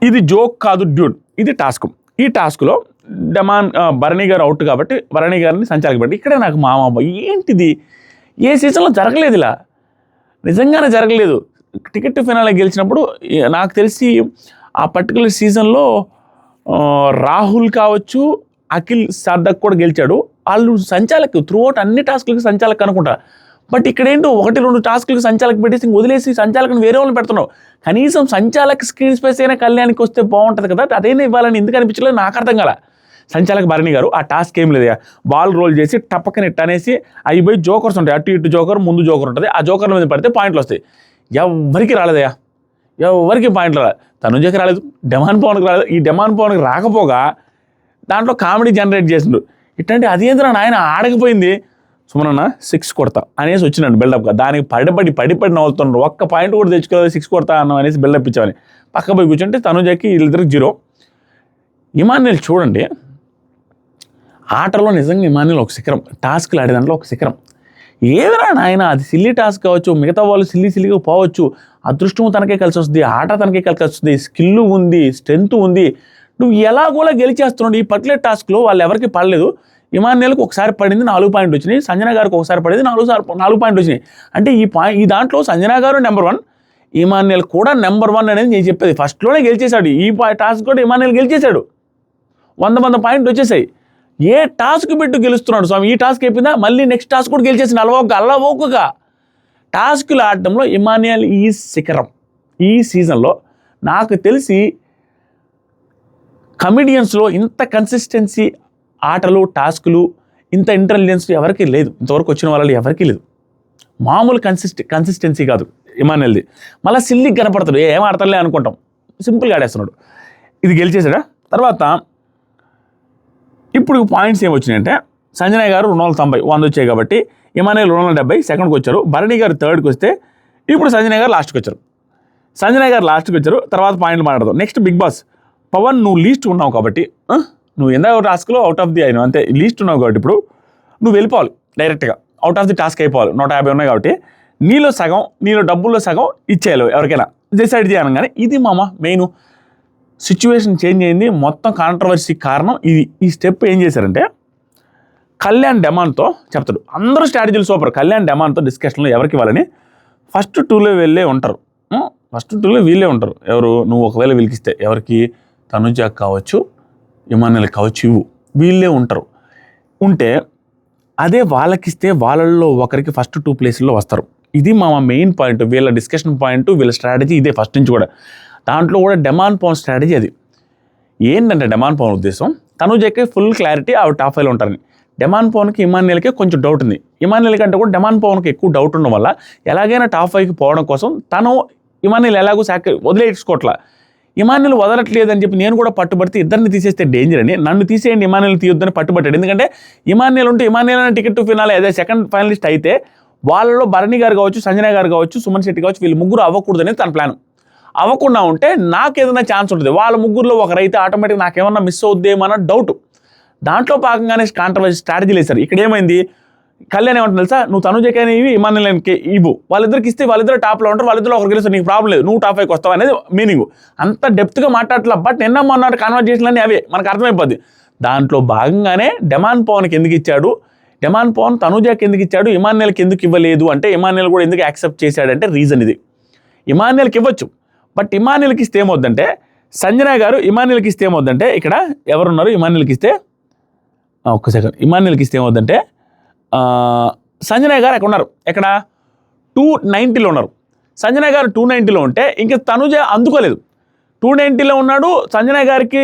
Speaker 1: ఇది జోక్ కాదు డ్యూడ్, ఇది టాస్క్. ఈ టాస్క్లో భరణి గారు అవుట్ కాబట్టి భరణి గారిని సంచాలక పెట్టి, ఇక్కడే నాకు మామ ఏంటిది, ఏ సీజన్లో జరగలేదు ఇలా, నిజంగానే జరగలేదు. టికెట్ ఫైనల్ గెలిచినప్పుడు నాకు తెలిసి ఆ పర్టికులర్ సీజన్లో రాహుల్ కావచ్చు, అఖిల్ సార్దక్ కూడా గెలిచాడు. వాళ్ళు సంచాలక్ త్రూఅవుట్ అన్ని టాస్క్లకి సంచాలక్ అనుకుంటా. బట్ ఇక్కడ ఏంటో 1-2 టాస్క్లకి సంచాలక్ పెట్టేసి వదిలేసి సంచాలకుని వేరే వాళ్ళని పెడుతున్నావు. కనీసం సంచాలక్ స్క్రీన్ స్పేస్ అయినా కళ్యాణ్కి వస్తే బాగుంటుంది కదా, అదైనా ఇవ్వాలని ఎందుకు అనిపించలేదు నాకు అర్థం కాల. సంచాలక భరణి గారు ఆ టాస్క్ ఏం లేదు, బాల్ రోల్ చేసి టప్పకని ఇట్ అనేసి అవి పోయి జోకర్స్ ఉంటాయి, అటు ఇటు జోకర్ ముందు జోకర్ ఉంటుంది, ఆ జోకర్ల మీద పడితే పాయింట్లు వస్తాయి. ఎవరికి రాలేదయ్యా, ఎవరికి పాయింట్లు రాలేదు. తనుజకి రాలేదు, డెమాన్ పవన్కి రాలేదు. ఈ డెమాన్ పవన్కి రాకపోగా దాంట్లో కామెడీ జనరేట్ చేసిండు. ఇట్లాంటి అదేంద్రా నాయన ఆడకపోయింది, సుమనన్న 6 కొడతా అనేసి వచ్చినాడు బిల్డప్గా. దానికి పడిపడి నవ్వుతున్నారు. ఒక్క పాయింట్ కూడా తెచ్చుకోలేదు 6 కొడతా అన్నాం అనేసి బిల్డప్ ఇచ్చామని. పక్క పోయి కూర్చుంటే తనుజకి వీళ్ళిద్దరికి 0. ఇమాన్యుల్ చూడండి, ఆటలో నిజంగా ఇమాన్యుల్ ఒక శిఖరం, టాస్క్లు ఆడే దాంట్లో ఒక శిఖరం. ఏదైనా నాయన అది సిల్లీ టాస్క్ కావచ్చు, మిగతా వాళ్ళు సిల్లీగా పోవచ్చు, అదృష్టం తనకే కలిసి వస్తుంది, ఆట తనకే కలిసి వస్తుంది, స్కిల్ ఉంది, స్ట్రెంత్ ఉంది, నువ్వు ఎలాగోలా గెలిచేస్తున్నాడు. ఈ పర్టికులర్ టాస్క్లో వాళ్ళు ఎవరికి పడలేదు. ఇమాన్యుల్కి ఒకసారి పడింది 4 పాయింట్లు వచ్చినాయి, సంజన గారికి ఒకసారి పడింది 4 పాయింట్లు వచ్చినాయి. అంటే ఈ దాంట్లో సంజన గారు నెంబర్ 1, ఇమాన్యుల్ కూడా నెంబర్ 1 అనేది నేను చెప్పేది. ఫస్ట్లోనే గెలిచేశాడు. ఈ టాస్క్ కూడా ఇమాన్యుల్ గెలిచేశాడు. 100 పాయింట్లు వచ్చేసాయి. ఏ టాస్క్ పెట్టు గెలుస్తున్నాడు స్వామి. ఈ టాస్క్ అయిపోయిందా, మళ్ళీ నెక్స్ట్ టాస్క్ కూడా గెలిచేసి అల్లవోకగా టాస్కులు ఆడటంలో ఇమాన్యుల్ ఈ శిఖరం. ఈ సీజన్లో నాకు తెలిసి కమెడియన్స్లో ఇంత కన్సిస్టెన్సీ ఆటలు, టాస్కులు, ఇంత ఇంటెలిజెన్స్ ఎవరికీ లేదు. ఇంతవరకు వచ్చిన వాళ్ళు ఎవరికీ లేదు. మామూలు కన్సిస్టెన్సీ కాదు ఇమాన్యుల్ది. మళ్ళీ సిల్లికి కనపడతాడు, ఏం ఆడతాడులే అనుకుంటాం, సింపుల్గా ఆడేస్తున్నాడు. ఇది గెలిచేసాడా. తర్వాత ఇప్పుడు పాయింట్స్ ఏమొచ్చినాయంటే సంజన గారు 290 100 వచ్చాయి కాబట్టి ఇమాన్యుల్ 270 సెకండ్కి వచ్చారు. భరణి గారు థర్డ్కి వస్తే ఇప్పుడు సంజన గారు లాస్ట్కి వచ్చారు. తర్వాత పాయింట్లు మాట్లాడదాం. నెక్స్ట్ బిగ్ బాస్ పవన్, నువ్వు లీస్ట్ ఉన్నావు కాబట్టి, నువ్వు ఎందా టాస్క్లో అవుట్ ఆఫ్ ది అయినా అంతే, లీస్ట్ ఉన్నావు కాబట్టి ఇప్పుడు నువ్వు వెళ్ళిపోవాలి డైరెక్ట్గా, అవుట్ ఆఫ్ ది టాస్క్ అయిపోవాలి. 150 ఉన్నాయి కాబట్టి నీలో సగం, నీలో డబ్బుల్లో సగం ఇచ్చేయాలి ఎవరికైనా, డిసైడ్ చేయాలి. కానీ ఇది మెయిన్ సిచ్యువేషన్ చేంజ్ అయింది. మొత్తం కాంట్రవర్సీ కారణం ఇది. ఈ స్టెప్ ఏం చేశారంటే కళ్యాణ్ డెమాన్తో చెప్తాడు. అందరూ స్ట్రాటజీలు సూపర్. కళ్యాణ్ డెమాన్తో డిస్కషన్లో ఎవరికి ఇవ్వాలని ఫస్ట్ 2లో వీళ్ళే ఉంటారు. వీళ్ళే ఉంటారు. ఎవరు, నువ్వు ఒకవేళ వీళ్ళకిస్తే ఎవరికి, తనుజ కావచ్చు, ఇమాన్యుల్ కావచ్చు, వీళ్ళే ఉంటారు. ఉంటే అదే వాళ్ళకిస్తే వాళ్ళల్లో ఒకరికి ఫస్ట్ 2 ప్లేసుల్లో వస్తారు. ఇది మెయిన్ పాయింట్, వీళ్ళ డిస్కషన్ పాయింట్, వీళ్ళ స్ట్రాటజీ ఇదే ఫస్ట్ నుంచి కూడా. దాంట్లో కూడా డెమాన్ పవన్ స్ట్రాటజీ అది. ఏంటంటే డెమాన్ పవన్ ఉద్దేశం, తనుజకి ఫుల్ క్లారిటీ ఆవిడ టాప్ 5లో ఉంటారని. డెమాన్ పవన్కి ఇమాన్యుల్కే కొంచెం డౌట్ ఉంది. ఇమాన్యుల్ కంటే కూడా డెమాన్ పవన్కి ఎక్కువ డౌట్ ఉండడం వల్ల ఎలాగైనా టాప్ 5కి పోవడం కోసం తను ఇమాన్యుల్ ఎలాగో వదిలేసుకోవట్లా. ఇమాన్యుల్ వదలట్లేదని చెప్పి నేను కూడా పట్టుబడితే ఇద్దరిని తీసేస్తే డేంజర్ అని, నన్ను తీసేయండి ఇమాన్యుల్ తీయొద్దని పట్టుబట్టాడు. ఎందుకంటే ఇమాన్యుల్ ఉంటే ఇమాన్యుల్ అనే టికెట్ టు ఫినాలే అదే సెకండ్ ఫైనలిస్ట్ అయితే వాళ్ళలో భరణి గారు కావచ్చు, సంజన గారు కావచ్చు, సుమన్ శెట్టి కావచ్చు, వీళ్ళు ముగ్గురు అవ్వకూడదని తన ప్లాన్. అవ్వకుండా ఉంటే నాకు ఏదైనా ఛాన్స్ ఉంటుంది. వాళ్ళ ముగ్గురులో ఒకరైతే ఆటోమేటిక్గా నాకేమన్నా మిస్ అవుద్దేమన్న డౌట్. దాంట్లో భాగంగానే కాంట్రవర్సీ స్ట్రాటజీలు వేశారు. ఇక్కడ ఏమైంది, కళ్యాణ్ ఏమంటుంది తెలుసా, నువ్వు తనుజకైనా ఇవి ఇమాన్యుల్కి ఇవ్వు, వాళ్ళిద్దరికి ఇస్తే వాళ్ళిద్దరు టాప్లో ఉంటారు, వాళ్ళిద్దరు ఒకరికి గెలుస్తారు, నీకు ప్రాబ్లం లేదు, నువ్వు టాప్ 5కి వస్తావు అనేది మీనింగ్. అంత డెప్త్గా మాట్లాడట్లా. బట్ నిన్న మొన్న కాన్వర్జేషన్లన్నీ అవే మనకు అర్థమైపోద్ది. దాంట్లో భాగంగానే డెమాన్ పవన్కి ఎందుకు ఇచ్చాడు, డెమాన్ పవన్ తనుజకి ఎందుకు ఇచ్చాడు, ఇమాన్యుల్కి ఎందుకు ఇవ్వలేదు అంటే, ఇమాన్యుల్ కూడా ఎందుకు యాక్సెప్ట్ చేశాడంటే రీజన్ ఇది. ఇమాన్యుల్కి ఇవ్వచ్చు, బట్ ఇమాన్యుల్కి ఇస్తే ఏమవుద్దంటే, సంజన గారు ఇమాన్యుల్కి ఇస్తే ఏమవుద్దంటే, ఇక్కడ ఎవరున్నారు ఇమాన్యుల్కి ఇస్తే, ఒక్క సెకండ్, ఇమాన్యుల్కి ఇస్తే ఏమవుద్దంటే సంజన గారు ఎక్కడ ఉన్నారు, ఎక్కడ 290లో ఉన్నారు. సంజన గారు 290లో ఉంటే ఇంకా తనుజ అందుకోలేదు. 290లో ఉన్నాడు. సంజన గారికి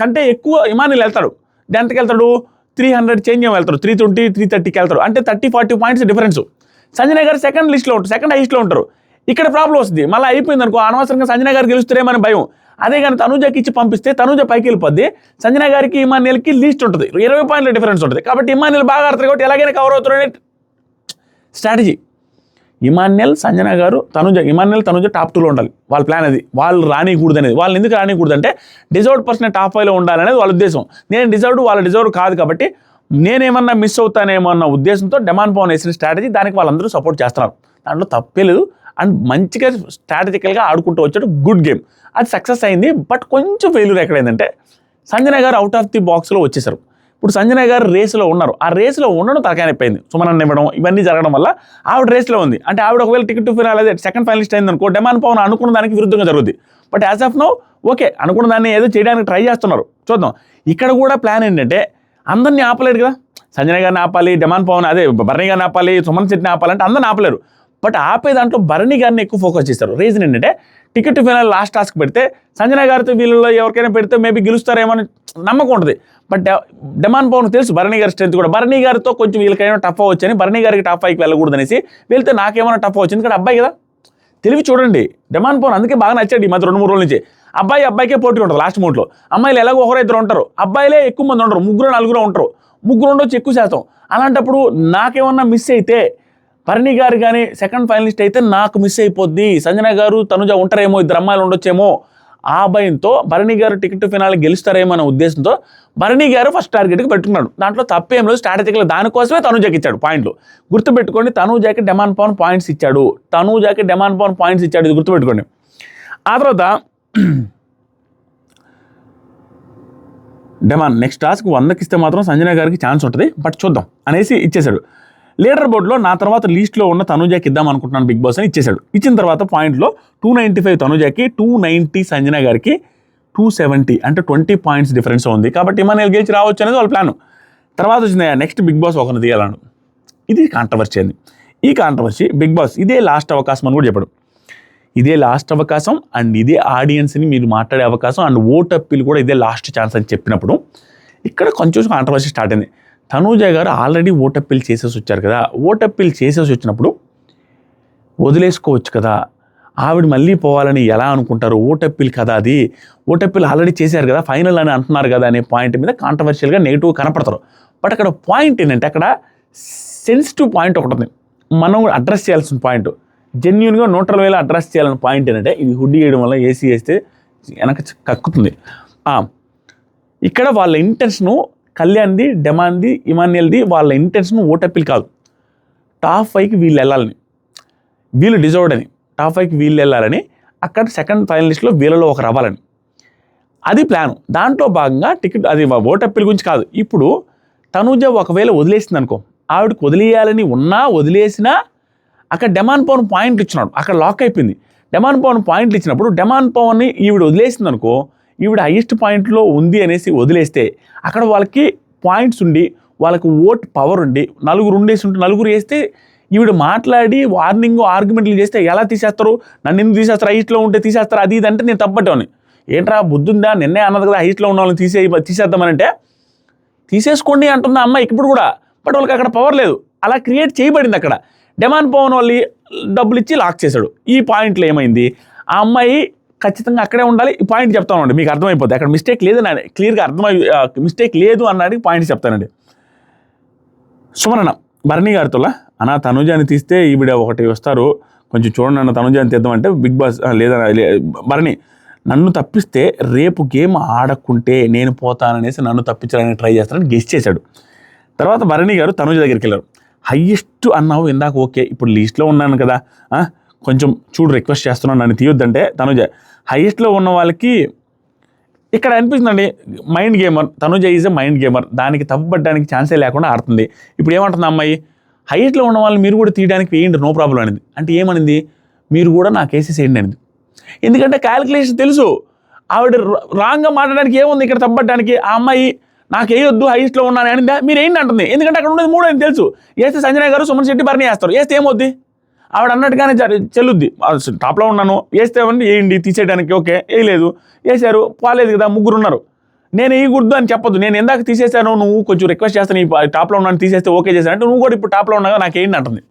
Speaker 1: కంటే ఎక్కువ ఇమాన్యుల్ వెళ్తాడు. ఎంతకి వెళ్తాడు, 300 చేంజ్ వెళ్తాడు, 320 330కి వెళ్తాడు. అంటే 30-40 పాయింట్స్ డిఫరెన్స్. సంజన గారు సెకండ్ లిస్ట్లో ఉంటారు, సెకండ్ హైస్ట్లో ఉంటారు. ఇక్కడ ప్రాబ్లం వస్తుంది. మళ్ళీ అయిపోయింది అనుకో, అనవసరంగా సంజన గారు గెలుస్తారేమని భయం. అదే కానీ తనుజకి ఇచ్చి పంపిస్తే తనుజ పైకి వెళ్ళిపోద్ది. సంజన గారికి ఇమాన్యుల్కి లీస్ట్ ఉంటుంది, 20 పాయింట్ల డిఫరెన్స్ ఉంటుంది. కాబట్టి ఇమాన్యుల్ బాగా ఆడతారు కాబట్టి ఎలాగైనా కవర్ అవుతారనే స్ట్రాటజీ. ఇమాన్యుల్, సంజన గారు, తనుజ టాప్ 2లో ఉండాలి. వాళ్ళ ప్లాన్ అది. వాళ్ళు రానికూడదు అనేది. వాళ్ళని ఎందుకు రానికూడదు అంటే డిజర్వ్డ్ పర్సన్ టాప్ 5లో ఉండాలనేది వాళ్ళ ఉద్దేశం. నేను డిజర్వ్డ్, వాళ్ళ డిజర్వ్ కాదు కాబట్టి నేనేమన్నా మిస్ అవుతానేమో అన్న ఉద్దేశంతో డెమాన్ పవన్ వేసిన స్ట్రాటజీ, దానికి వాళ్ళందరూ సపోర్ట్ చేస్తున్నారు. దాంట్లో తప్పే లేదు. అండ్ మంచిగా స్ట్రాటజికల్గా ఆడుకుంటూ వచ్చాడు. గుడ్ గేమ్, అది సక్సెస్ అయింది. బట్ కొంచెం ఫెయిల్యూర్ ఎక్కడైందంటే, సంజన గారు అవుట్ ఆఫ్ ది బాక్స్లో వచ్చేసారు. ఇప్పుడు సంజన గారు రేసులో ఉన్నారు. ఆ రేసులో ఉండడం తలకాయనైపోయింది. సుమనన్న ఇవ్వడం ఇవన్నీ జరగడం వల్ల ఆవిడ రేస్లో ఉంది. అంటే ఆవిడ ఒకవేళ టికెట్ టు ఫినాల్ అదే సెకండ్ ఫైనలిస్ట్ అయింది అనుకో, డెమాన్ పవన్ అనుకున్న దానికి విరుద్ధంగా జరుగుద్ది. But as of now okay, అనుకున్న దాన్ని ఏదో చేయడానికి ట్రై చేస్తున్నారు, చూద్దాం. ఇక్కడ కూడా ప్లాన్ ఏంటంటే, అందరినీ ఆపలేడు కదా, సంజన గారిని ఆపాలి, డెమాన్ పవన్ అదే భరణి గారిని ఆపాలి, సుమన్ శెట్టిని ఆపాలంటే అందరిని ఆపలేరు. బట్ ఆపే దాంట్లో భరణి గారిని ఎక్కువ ఫోకస్ చేస్తారు. రీజన్ ఏంటంటే, ticket to final last task పెడితే సంజన గారితో వీళ్ళలో ఎవరికైనా పెడితే మేబీ గెలుస్తారేమో అని నమ్మకం ఉంటుంది. బట్ డెమాన్ పవన్ తెలుసు భరణి గారి స్ట్రెంత్ కూడా. భరణి గారితో కొంచెం వీళ్ళకైనా టఫ్ అవ్వచ్చని, భరణి గారికి టాప్ 5కి వెళ్ళకూడదు అనేసి వెళ్తే నాకేమైనా టఫ్ అవ్వచ్చు. ఎందుకంటే అబ్బాయి కదా, తెలివి చూడండి. డెమాన్ పవన్ అందుకే బాగా నచ్చాడు ఈ మధ్య 2-3 రోజుల నుంచి. అబ్బాయికే పోటీ ఉంటుంది లాస్ట్ మూమెంట్లో. అమ్మాయిలు ఎలాగో ఒకరు ఇద్దరు ఉంటారు, అబ్బాయిలే ఎక్కువ మంది ఉండరు, 3-4 ఉంటారు, 3 ఉండొచ్చు ఎక్కువ శాతం. అలాంటప్పుడు నాకేమన్నా మిస్ అయితే భరణి గారు కానీ సెకండ్ ఫైనలిస్ట్ అయితే నాకు మిస్ అయిపోద్ది, సంజన గారు తనుజ ఉంటారేమో, 2 అమ్మాయిలు ఉండొచ్చేమో, ఆ భయంతో భరణి గారు టికెట్ ఫినాల్ గెలుస్తారేమో అనే ఉద్దేశంతో భరణి గారు ఫస్ట్ టార్గెట్కి పెట్టుకున్నాడు. దాంట్లో తప్పేం లేదు, స్ట్రాటజికల్గా దానికోసమే తనుజకి ఇచ్చాడు పాయింట్లు. గుర్తుపెట్టుకోండి, తనుజకి డెమాన్ పవన్ పాయింట్స్ ఇచ్చాడు, ఇది గుర్తుపెట్టుకోండి. ఆ తర్వాత డెమాన్ నెక్స్ట్ టాస్క్ 100కి ఇస్తే మాత్రం సంజన గారికి ఛాన్స్ ఉంటుంది, బట్ చూద్దాం అనేసి ఇచ్చేశాడు. లీడర్ బోర్డులో నా తర్వాత లీస్ట్లో ఉన్న తనుజాకి ఇద్దాం అనుకుంటున్నాను బిగ్ బాస్ అని ఇచ్చేశాడు. ఇచ్చిన తర్వాత పాయింట్లో 295 తనుజాకి, 290 సంజన గారికి, 270 అంటే 20 పాయింట్స్ డిఫరెన్స్ ఉంది. కాబట్టి ఇమానుయల్ గెలిచి రావచ్చు అనేది వాళ్ళ ప్లాన్. తర్వాత వచ్చింది నెక్స్ట్ బిగ్ బాస్ ఒకరిని తీయాలను. ఇది కాంట్రవర్సీ అండి. ఈ కాంట్రవర్సీ బిగ్ బాస్ ఇదే లాస్ట్ అవకాశం అని కూడా చెప్పాడు. ఇదే లాస్ట్ అవకాశం అండ్ ఇదే ఆడియన్స్ని మీరు మాట్లాడే అవకాశం అండ్ ఓట్ అప్పీల్ కూడా ఇదే లాస్ట్ ఛాన్స్ అని చెప్పినప్పుడు ఇక్కడ కొంచెం కాంట్రవర్సీ స్టార్ట్ అయింది. తనూజ గారు ఆల్రెడీ ఓట్ అప్పీల్ చేసేసి వచ్చారు కదా, ఓట్ అప్పీల్ చేసేసి వచ్చినప్పుడు వదిలేసుకోవచ్చు కదా, ఆవిడ మళ్ళీ పోవాలని ఎలా అనుకుంటారు, ఓట్ అప్పీల్ కదా, అది ఓట్ అప్పీల్ ఆల్రెడీ చేశారు కదా, ఫైనల్ అని అంటున్నారు కదా అనే పాయింట్ మీద కాంట్రవర్షియల్గా నెగిటివ్ కనపడతారు. బట్ అక్కడ పాయింట్ ఏంటంటే అక్కడ సెన్సిటివ్ పాయింట్ ఒకటి ఉంది, మనం అడ్రస్ చేయాల్సిన పాయింట్, జెన్యున్గా న్యూట్రల్ వేలో అడ్రస్ చేయాలని పాయింట్ ఏంటంటే ఇది హుడ్డీ వేయడం వల్ల ఏసీ వేస్తే వెనక కక్కుతుంది. ఇక్కడ వాళ్ళ ఇంటెన్షను కళ్యాణ్ది, డెమాన్ది, ఇమాన్యుయల్ది వాళ్ళ ఇంటెన్షన్ ఓట్ అప్పీల్ కాదు, టాప్ 5కి వీళ్ళు వెళ్ళాలని, వీళ్ళు డిజర్వ్డ్ అని, టాప్ 5కి వీళ్ళు వెళ్ళాలని, అక్కడ సెకండ్ ఫైనలిస్ట్లో వీళ్ళలో ఒకరు అవ్వాలని, అది ప్లాను. దాంట్లో భాగంగా టికెట్ అది ఓట్ అప్పీల్ గురించి కాదు. ఇప్పుడు తనూజ ఒకవేళ వదిలేసింది అనుకో, ఆవిడకి వదిలేయాలని ఉన్నా వదిలేసినా అక్కడ డెమాన్ పవన్ పాయింట్లు ఇచ్చినాడు, అక్కడ లాక్ అయిపోయింది. డెమాన్ పవన్ పాయింట్లు ఇచ్చినప్పుడు డెమాన్ పవన్ని ఈవిడ వదిలేసింది అనుకో, ఈవిడ హైయెస్ట్ పాయింట్లో ఉంది అనేసి వదిలేస్తే అక్కడ వాళ్ళకి పాయింట్స్ ఉండి వాళ్ళకి ఓట్ పవర్ ఉండి నలుగురు వేస్తే ఈవిడ మాట్లాడి వార్నింగ్ ఆర్గ్యుమెంట్లు చేస్తే ఎలా తీసేస్తారు, నన్ను ఎందుకు తీసేస్తారు, హైయెస్ట్లో ఉంటే తీసేస్తారు, అది ఇదంటే నేను తప్పట్టేవాడిని. ఏంట్రా బుద్ధుందా, నిన్నే అన్నది కదా హైయెస్ట్లో ఉన్న వాళ్ళని తీసేద్దామనంటే తీసేసుకోండి అంటున్న అమ్మాయి ఇప్పుడు కూడా, బట్ వాళ్ళకి అక్కడ పవర్ లేదు, అలా క్రియేట్ చేయబడింది. అక్కడ డెమాన్ పవన్ వాళ్ళు డబ్బులు ఇచ్చి లాక్ చేశాడు. ఈ పాయింట్లో ఏమైంది, ఆ అమ్మాయి ఖచ్చితంగా అక్కడే ఉండాలి. ఈ పాయింట్ చెప్తానండి, మీకు అర్థమైపోతుంది అక్కడ మిస్టేక్ లేదని క్లియర్గా మిస్టేక్ లేదు అన్నాడికి పాయింట్ చెప్తానండి. సుమనన్న భరణి గారితో అన్న తనుజాని తీస్తే ఈవిడ ఒకటి వస్తారు, కొంచెం చూడండి అన్న తనుజాని తీద్దామంటే బిగ్ బాస్ లేదా భరణి నన్ను తప్పిస్తే రేపు గేమ్ ఆడకుంటే నేను పోతాననేసి నన్ను తప్పించాలని ట్రై చేస్తానని గెస్ట్ చేశాడు. తర్వాత భరణి గారు తనుజ దగ్గరికి వెళ్ళారు. హయ్యెస్ట్ అన్నావు ఇందాక, ఓకే ఇప్పుడు లీస్ట్లో ఉన్నాను కదా, కొంచెం చూడు రిక్వెస్ట్ చేస్తున్నాను నన్ను తీయొద్దంటే తనుజ హైయెస్ట్లో ఉన్న వాళ్ళకి ఇక్కడ అనిపిస్తుందండి mind gamer, Tanuja is a mind gamer, దానికి తప్పుపడడానికి ఛాన్సే లేకుండా ఆడుతుంది. ఇప్పుడు ఏమంటుంది అమ్మాయి, హైయెస్ట్లో ఉన్న వాళ్ళని మీరు కూడా తీయడానికి వేయండి నో ప్రాబ్లం అనేది. అంటే ఏమనింది, మీరు కూడా నా కేసెస్ వేయండి అనేది. ఎందుకంటే క్యాలిక్యులేషన్ తెలుసు, ఆవిడ రాంగ్గా మాట్లాడడానికి ఏముంది ఇక్కడ తప్పడానికి, ఆ అమ్మాయి నాకు వేయొద్దు హైయెస్ట్లో ఉన్నాను అనిందా, మీరు ఏంటి అంటుంది. ఎందుకంటే అక్కడ ఉన్నది 3 అని తెలుసు, వేస్తే సంజన గారు సుమన్ శెట్టి భరణి వేస్తారు, వేస్తే ఏమవుద్ది, ఆవిడ అన్నట్టుగానే చెల్లుద్ది, టాప్లో ఉన్నాను వేస్తేమండి వేయండి తీసేయడానికి, ఓకే వేయలేదు వేసారు పోలేదు కదా, 3 ఉన్నారు, నేను వేయకూడదు అని చెప్పొద్దు, నేను ఎందాక తీసేసాను నువ్వు కొంచెం రిక్వెస్ట్ చేస్తాను ఈ టాప్లో ఉన్నాను తీసేస్తే ఓకే చేశాను అంటే నువ్వు కూడా ఇప్పుడు టాప్లో ఉన్నాగా నాకు ఏంటి అంటుంది.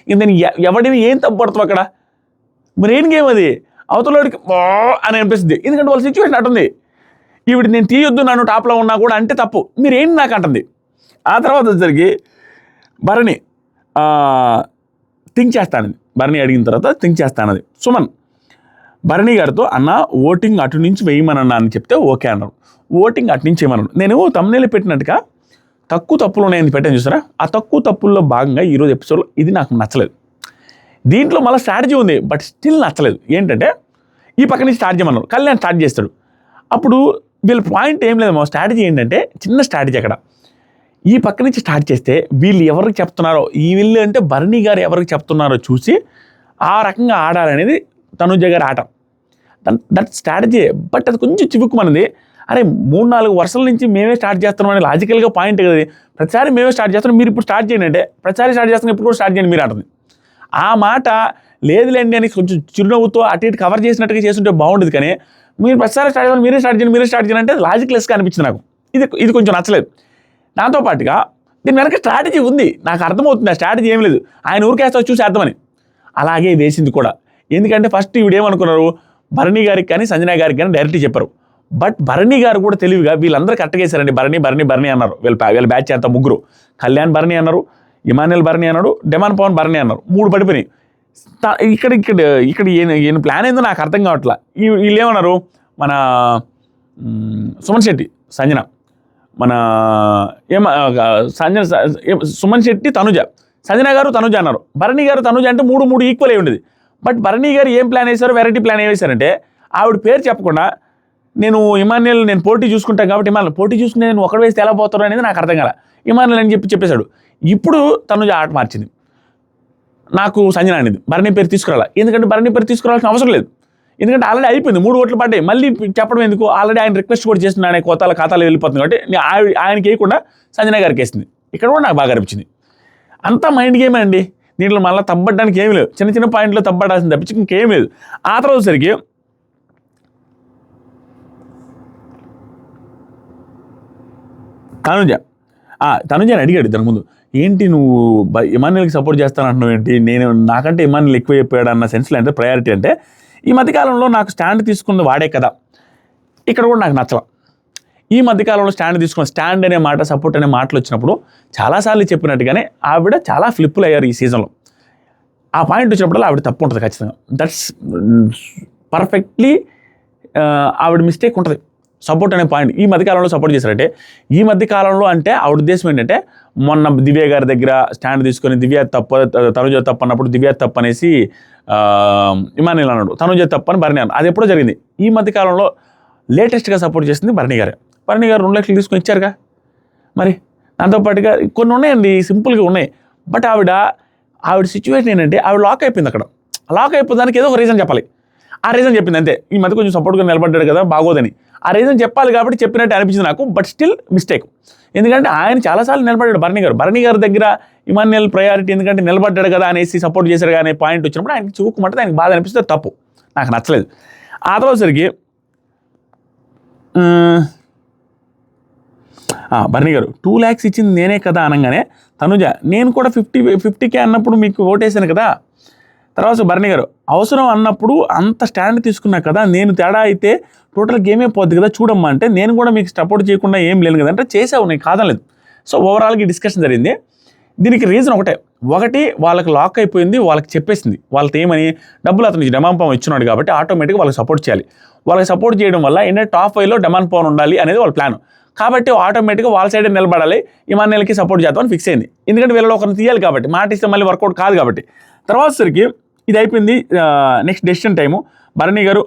Speaker 1: ఇంక నేను ఎవడిని ఏం తప్పు పడుతావు అక్కడ, మరి ఏం గేమ్ అది, అవతలకి అని అనిపిస్తుంది. ఎందుకంటే వాళ్ళ సిచ్యువేషన్ అటుంది, ఈవిడ నేను తీయొద్దు నన్ను టాప్లో ఉన్నా కూడా అంటే తప్పు, మీరు ఏంటి నాకు అంటుంది. ఆ తర్వాత వచ్చేసరికి భరణి థింక్ చేస్తానది, భరణి అడిగిన తర్వాత థింక్ చేస్తానది. సుమన్ భరణి గారితో అన్న ఓటింగ్ అటు నుంచి వేయమనన్నా అని చెప్తే ఓకే అన్నారు, ఓటింగ్ అటు నుంచి వేయమన్నాడు. నేను తమ్ముళ్ళు పెట్టినట్టుగా తక్కువ తప్పులు ఉన్నాయని పెట్టాను చూసారా, ఆ తక్కువ తప్పుల్లో భాగంగా ఈరోజు ఎపిసోడ్లో ఇది నాకు నచ్చలేదు. దీంట్లో మళ్ళీ స్ట్రాటజీ ఉంది బట్ స్టిల్ నచ్చలేదు. ఏంటంటే ఈ పక్క నుంచి స్టార్ట్ చేయమన్నారు, కళ్యాణ్ స్టార్ట్ చేస్తాడు. అప్పుడు వీళ్ళ పాయింట్ ఏం లేదు, మా స్ట్రాటజీ ఏంటంటే చిన్న స్ట్రాటజీ అక్కడ, ఈ పక్క నుంచి స్టార్ట్ చేస్తే వీళ్ళు ఎవరికి చెప్తున్నారో, ఈ వీళ్ళు అంటే భరణి గారు ఎవరికి చెప్తున్నారో చూసి ఆ రకంగా ఆడాలనేది తనుజ గారి ఆట, దట్ స్ట్రాటజీ. బట్ అది కొంచెం చివుక్కుమన్నది, అరే 3-4 వరుసల నుంచి మేమే స్టార్ట్ చేస్తున్నాం అనే లాజికల్గా పాయింట్ కదా, ప్రతిసారి మేమే స్టార్ట్ చేస్తున్నాం మీరు ఇప్పుడు స్టార్ట్ చేయండి అంటే ప్రతిసారి స్టార్ట్ చేస్తున్నాం ఇప్పుడు కూడా స్టార్ట్ చేయండి మీరు అంటుంది. ఆ మాట లేదులేండి అని కొంచెం చిరునవ్వుతో అటు ఇటు కవర్ చేసినట్టుగా చేస్తుంటే బాగుండేది, కానీ మీరు ప్రతిసారి స్టార్ట్ చేయాలి మీరే స్టార్ట్ చేయండి అంటే లాజిక్లెస్గా అనిపించింది నాకు. ఇది కొంచెం నచ్చలేదు. దాంతోపాటుగా దీని వెనక స్ట్రాటజీ ఉంది, నాకు అర్థమవుతుంది ఆ స్ట్రాటజీ ఏం లేదు, ఆయన ఊరికేస్తా చూసి అర్థమని అలాగే వేసింది కూడా. ఎందుకంటే ఫస్ట్ ఈవిడేమనుకున్నారు, భరణి గారికి కానీ సంజన గారికి కానీ డైరెక్ట్గా చెప్పారు. బట్ భరణి గారు కూడా తెలివిగా వీళ్ళందరూ కట్టగేశారండి. భరణి అన్నారు. వీళ్ళ బ్యాచ్ అంతా ముగ్గురు. కళ్యాణ్ భరణి అన్నారు, ఇమాన్యుల్ భరణి అన్నాడు, డెమాన్ పవన్ భరణి అన్నారు. 3 పడిపోయినాయి. ఇక్కడ ఈయన ప్లాన్ ఏందో నాకు అర్థం కావట్లా. వీళ్ళు ఏమన్నారు, మన సుమన్ శెట్టి సంజన, మన సుమన్ శెట్టి తనుజ, సంజన గారు తనుజ అన్నారు. భరణి గారు తనుజ అంటే 3 ఈక్వల్ అయి ఉండేది. బట్ భరణి గారు ఏం ప్లాన్ వేశారు, వెరైటీ ప్లాన్ ఏం వేశారంటే ఆవిడ పేరు చెప్పకుండా నేను పోటీ చూసుకుంటాను కాబట్టి పోటీ చూసుకునే నేను ఒకటి వేస్తే ఎలా పోతారు అనేది నాకు అర్థం కాల. ఇమాన్యుల్ అని చెప్పేశాడు. ఇప్పుడు తనుజ ఆట మార్చింది, నాకు సంజన అనేది భరణి పేరు తీసుకురాలా. ఎందుకంటే భరణి పేరు తీసుకురావాల్సిన అవసరం లేదు. ఎందుకంటే ఆల్రెడీ అయిపోయింది, 3 ఓట్లు పడ్డాయి. మళ్ళీ చెప్పడం ఎందుకు, ఆల్రెడీ ఆయన రిక్వెస్ట్ కూడా చేస్తున్నాడు, ఖాతాలో వెళ్ళిపోతుంది కాబట్టి ఆయనకి వేయకుండా సంజన గారికి వేసింది. ఇక్కడ కూడా నాకు బాగా అనిపించింది. అంతా మైండ్ గేమే అండి. దీంట్లో మళ్ళీ తప్పడానికి ఏమీ లేదు. చిన్న పాయింట్లో తప్పడాల్సింది తప్పించి ఇంకేం లేదు. ఆ తర్వాత సరికి తనుజని అడిగాడు దాని ముందు, ఏంటి నువ్వు ఇమాన్యుల్కి సపోర్ట్ చేస్తానంటున్నావు ఏంటి, నేను నాకంటే ఇమాన్యుల్ ఎక్కువ చెప్పాడు అన్న సెన్స్లో అంటే ప్రయారిటీ అంటే ఈ మధ్యకాలంలో నాకు స్టాండ్ తీసుకుంది వాడే కదా, ఇక్కడ కూడా నాకు నచ్చల. ఈ మధ్యకాలంలో స్టాండ్ అనే మాట, సపోర్ట్ అనే మాటలు వచ్చినప్పుడు చాలాసార్లు చెప్పినట్టుగానే ఆవిడ చాలా ఫ్లిప్పులు అయ్యారు ఈ సీజన్లో. ఆ పాయింట్ వచ్చినప్పుడు ఆవిడ తప్పు ఉంటుంది ఖచ్చితంగా. దట్స్ పర్ఫెక్ట్లీ ఆవిడ మిస్టేక్ ఉంటుంది. సపోర్ట్ అనే పాయింట్ ఈ మధ్యకాలంలో సపోర్ట్ చేశారంటే, ఈ మధ్యకాలంలో అంటే ఆవిడ ఉద్దేశం ఏంటంటే మొన్న దివ్య గారి దగ్గర స్టాండ్ తీసుకొని దివ్య తప్పు, తనుజ తప్పు అన్నప్పుడు దివ్య తప్పు అనేసి ఇమాన్యుల్ అన్నాడు, తనుజ తప్పు అని భరణి అన్నాడు. అది ఎప్పుడో జరిగింది. ఈ మధ్యకాలంలో లేటెస్ట్గా సపోర్ట్ చేసింది భరణి గారు 2 లక్షలు తీసుకొని ఇచ్చారుగా. మరి దాంతోపాటుగా కొన్ని ఉన్నాయండి, సింపుల్గా ఉన్నాయి. బట్ ఆవిడ సిచ్యువేషన్ ఏంటంటే ఆవిడ లాక్ అయిపోయింది. అక్కడ లాక్ అయిపోదానికి ఏదో ఒక రీజన్ చెప్పాలి. ఆ రీజన్ చెప్పింది అంతే. ఈ మధ్య కొంచెం సపోర్ట్గా నిలబడ్డాడు కదా, బాగోదని ఆ రీజన్ చెప్పాలి కాబట్టి చెప్పినట్టు అనిపించింది నాకు. But still mistake. ఎందుకంటే ఆయన చాలాసార్లు నిలబడ్డాడు భరణి గారి దగ్గర. ఇమాన్యుల్ ప్రయారిటీ ఎందుకంటే నిలబడ్డాడు కదా అనేసి సపోర్ట్ చేశారు కానీ పాయింట్ వచ్చినప్పుడు ఆయనకి చూకుమంటే ఆయనకి బాధ అనిపిస్తుంది. తప్పు, నాకు నచ్చలేదు. ఆ తర్వాత సరికి భరణి గారు 2 lakhs ఇచ్చింది నేనే కదా అనగానే తనుజ నేను కూడా 50K అన్నప్పుడు మీకు ఓటేసాను కదా. తర్వాత భరణి గారు అవసరం అన్నప్పుడు అంత స్టాండ్ తీసుకున్నా కదా, నేను తేడా అయితే టోటల్ గేమే పోద్ది కదా చూడమ్మా అంటే, నేను కూడా మీకు సపోర్ట్ చేయకుండా ఏం లేను కదా అంటే చేసావు, నేను కాదనలేదు. సో ఓవరాల్గా డిస్కషన్ జరిగింది. దీనికి రీజన్ ఒకటి వాళ్ళకి లాక్ అయిపోయింది, వాళ్ళకి చెప్పేసింది. వాళ్ళకి ఏమని డబ్బులు అతనికి డెమాన్ పవన్ ఇచ్చినాడు కాబట్టి ఆటోమేటిక్గా వాళ్ళకి సపోర్ట్ చేయాలి. వాళ్ళకి సపోర్ట్ చేయడం వల్ల ఏంటంటే టాప్ 5లో డెమాన్ పవన్ ఉండాలి అనేది వాళ్ళ ప్లాన్. కాబట్టి ఆటోమేటిక్గా వాళ్ళ సైడే నిలబడాలి, ఇమాన్యుల్కి సపోర్ట్ చేద్దామని ఫిక్స్ అయింది. ఎందుకంటే వీళ్ళలో ఒకరిని తీయాలి కాబట్టి, మాట ఇస్తే మళ్ళీ వర్కౌట్ కాదు కాబట్టి. తర్వాత సరికి ఇది అయిపోయింది. Next decision time Bharani garu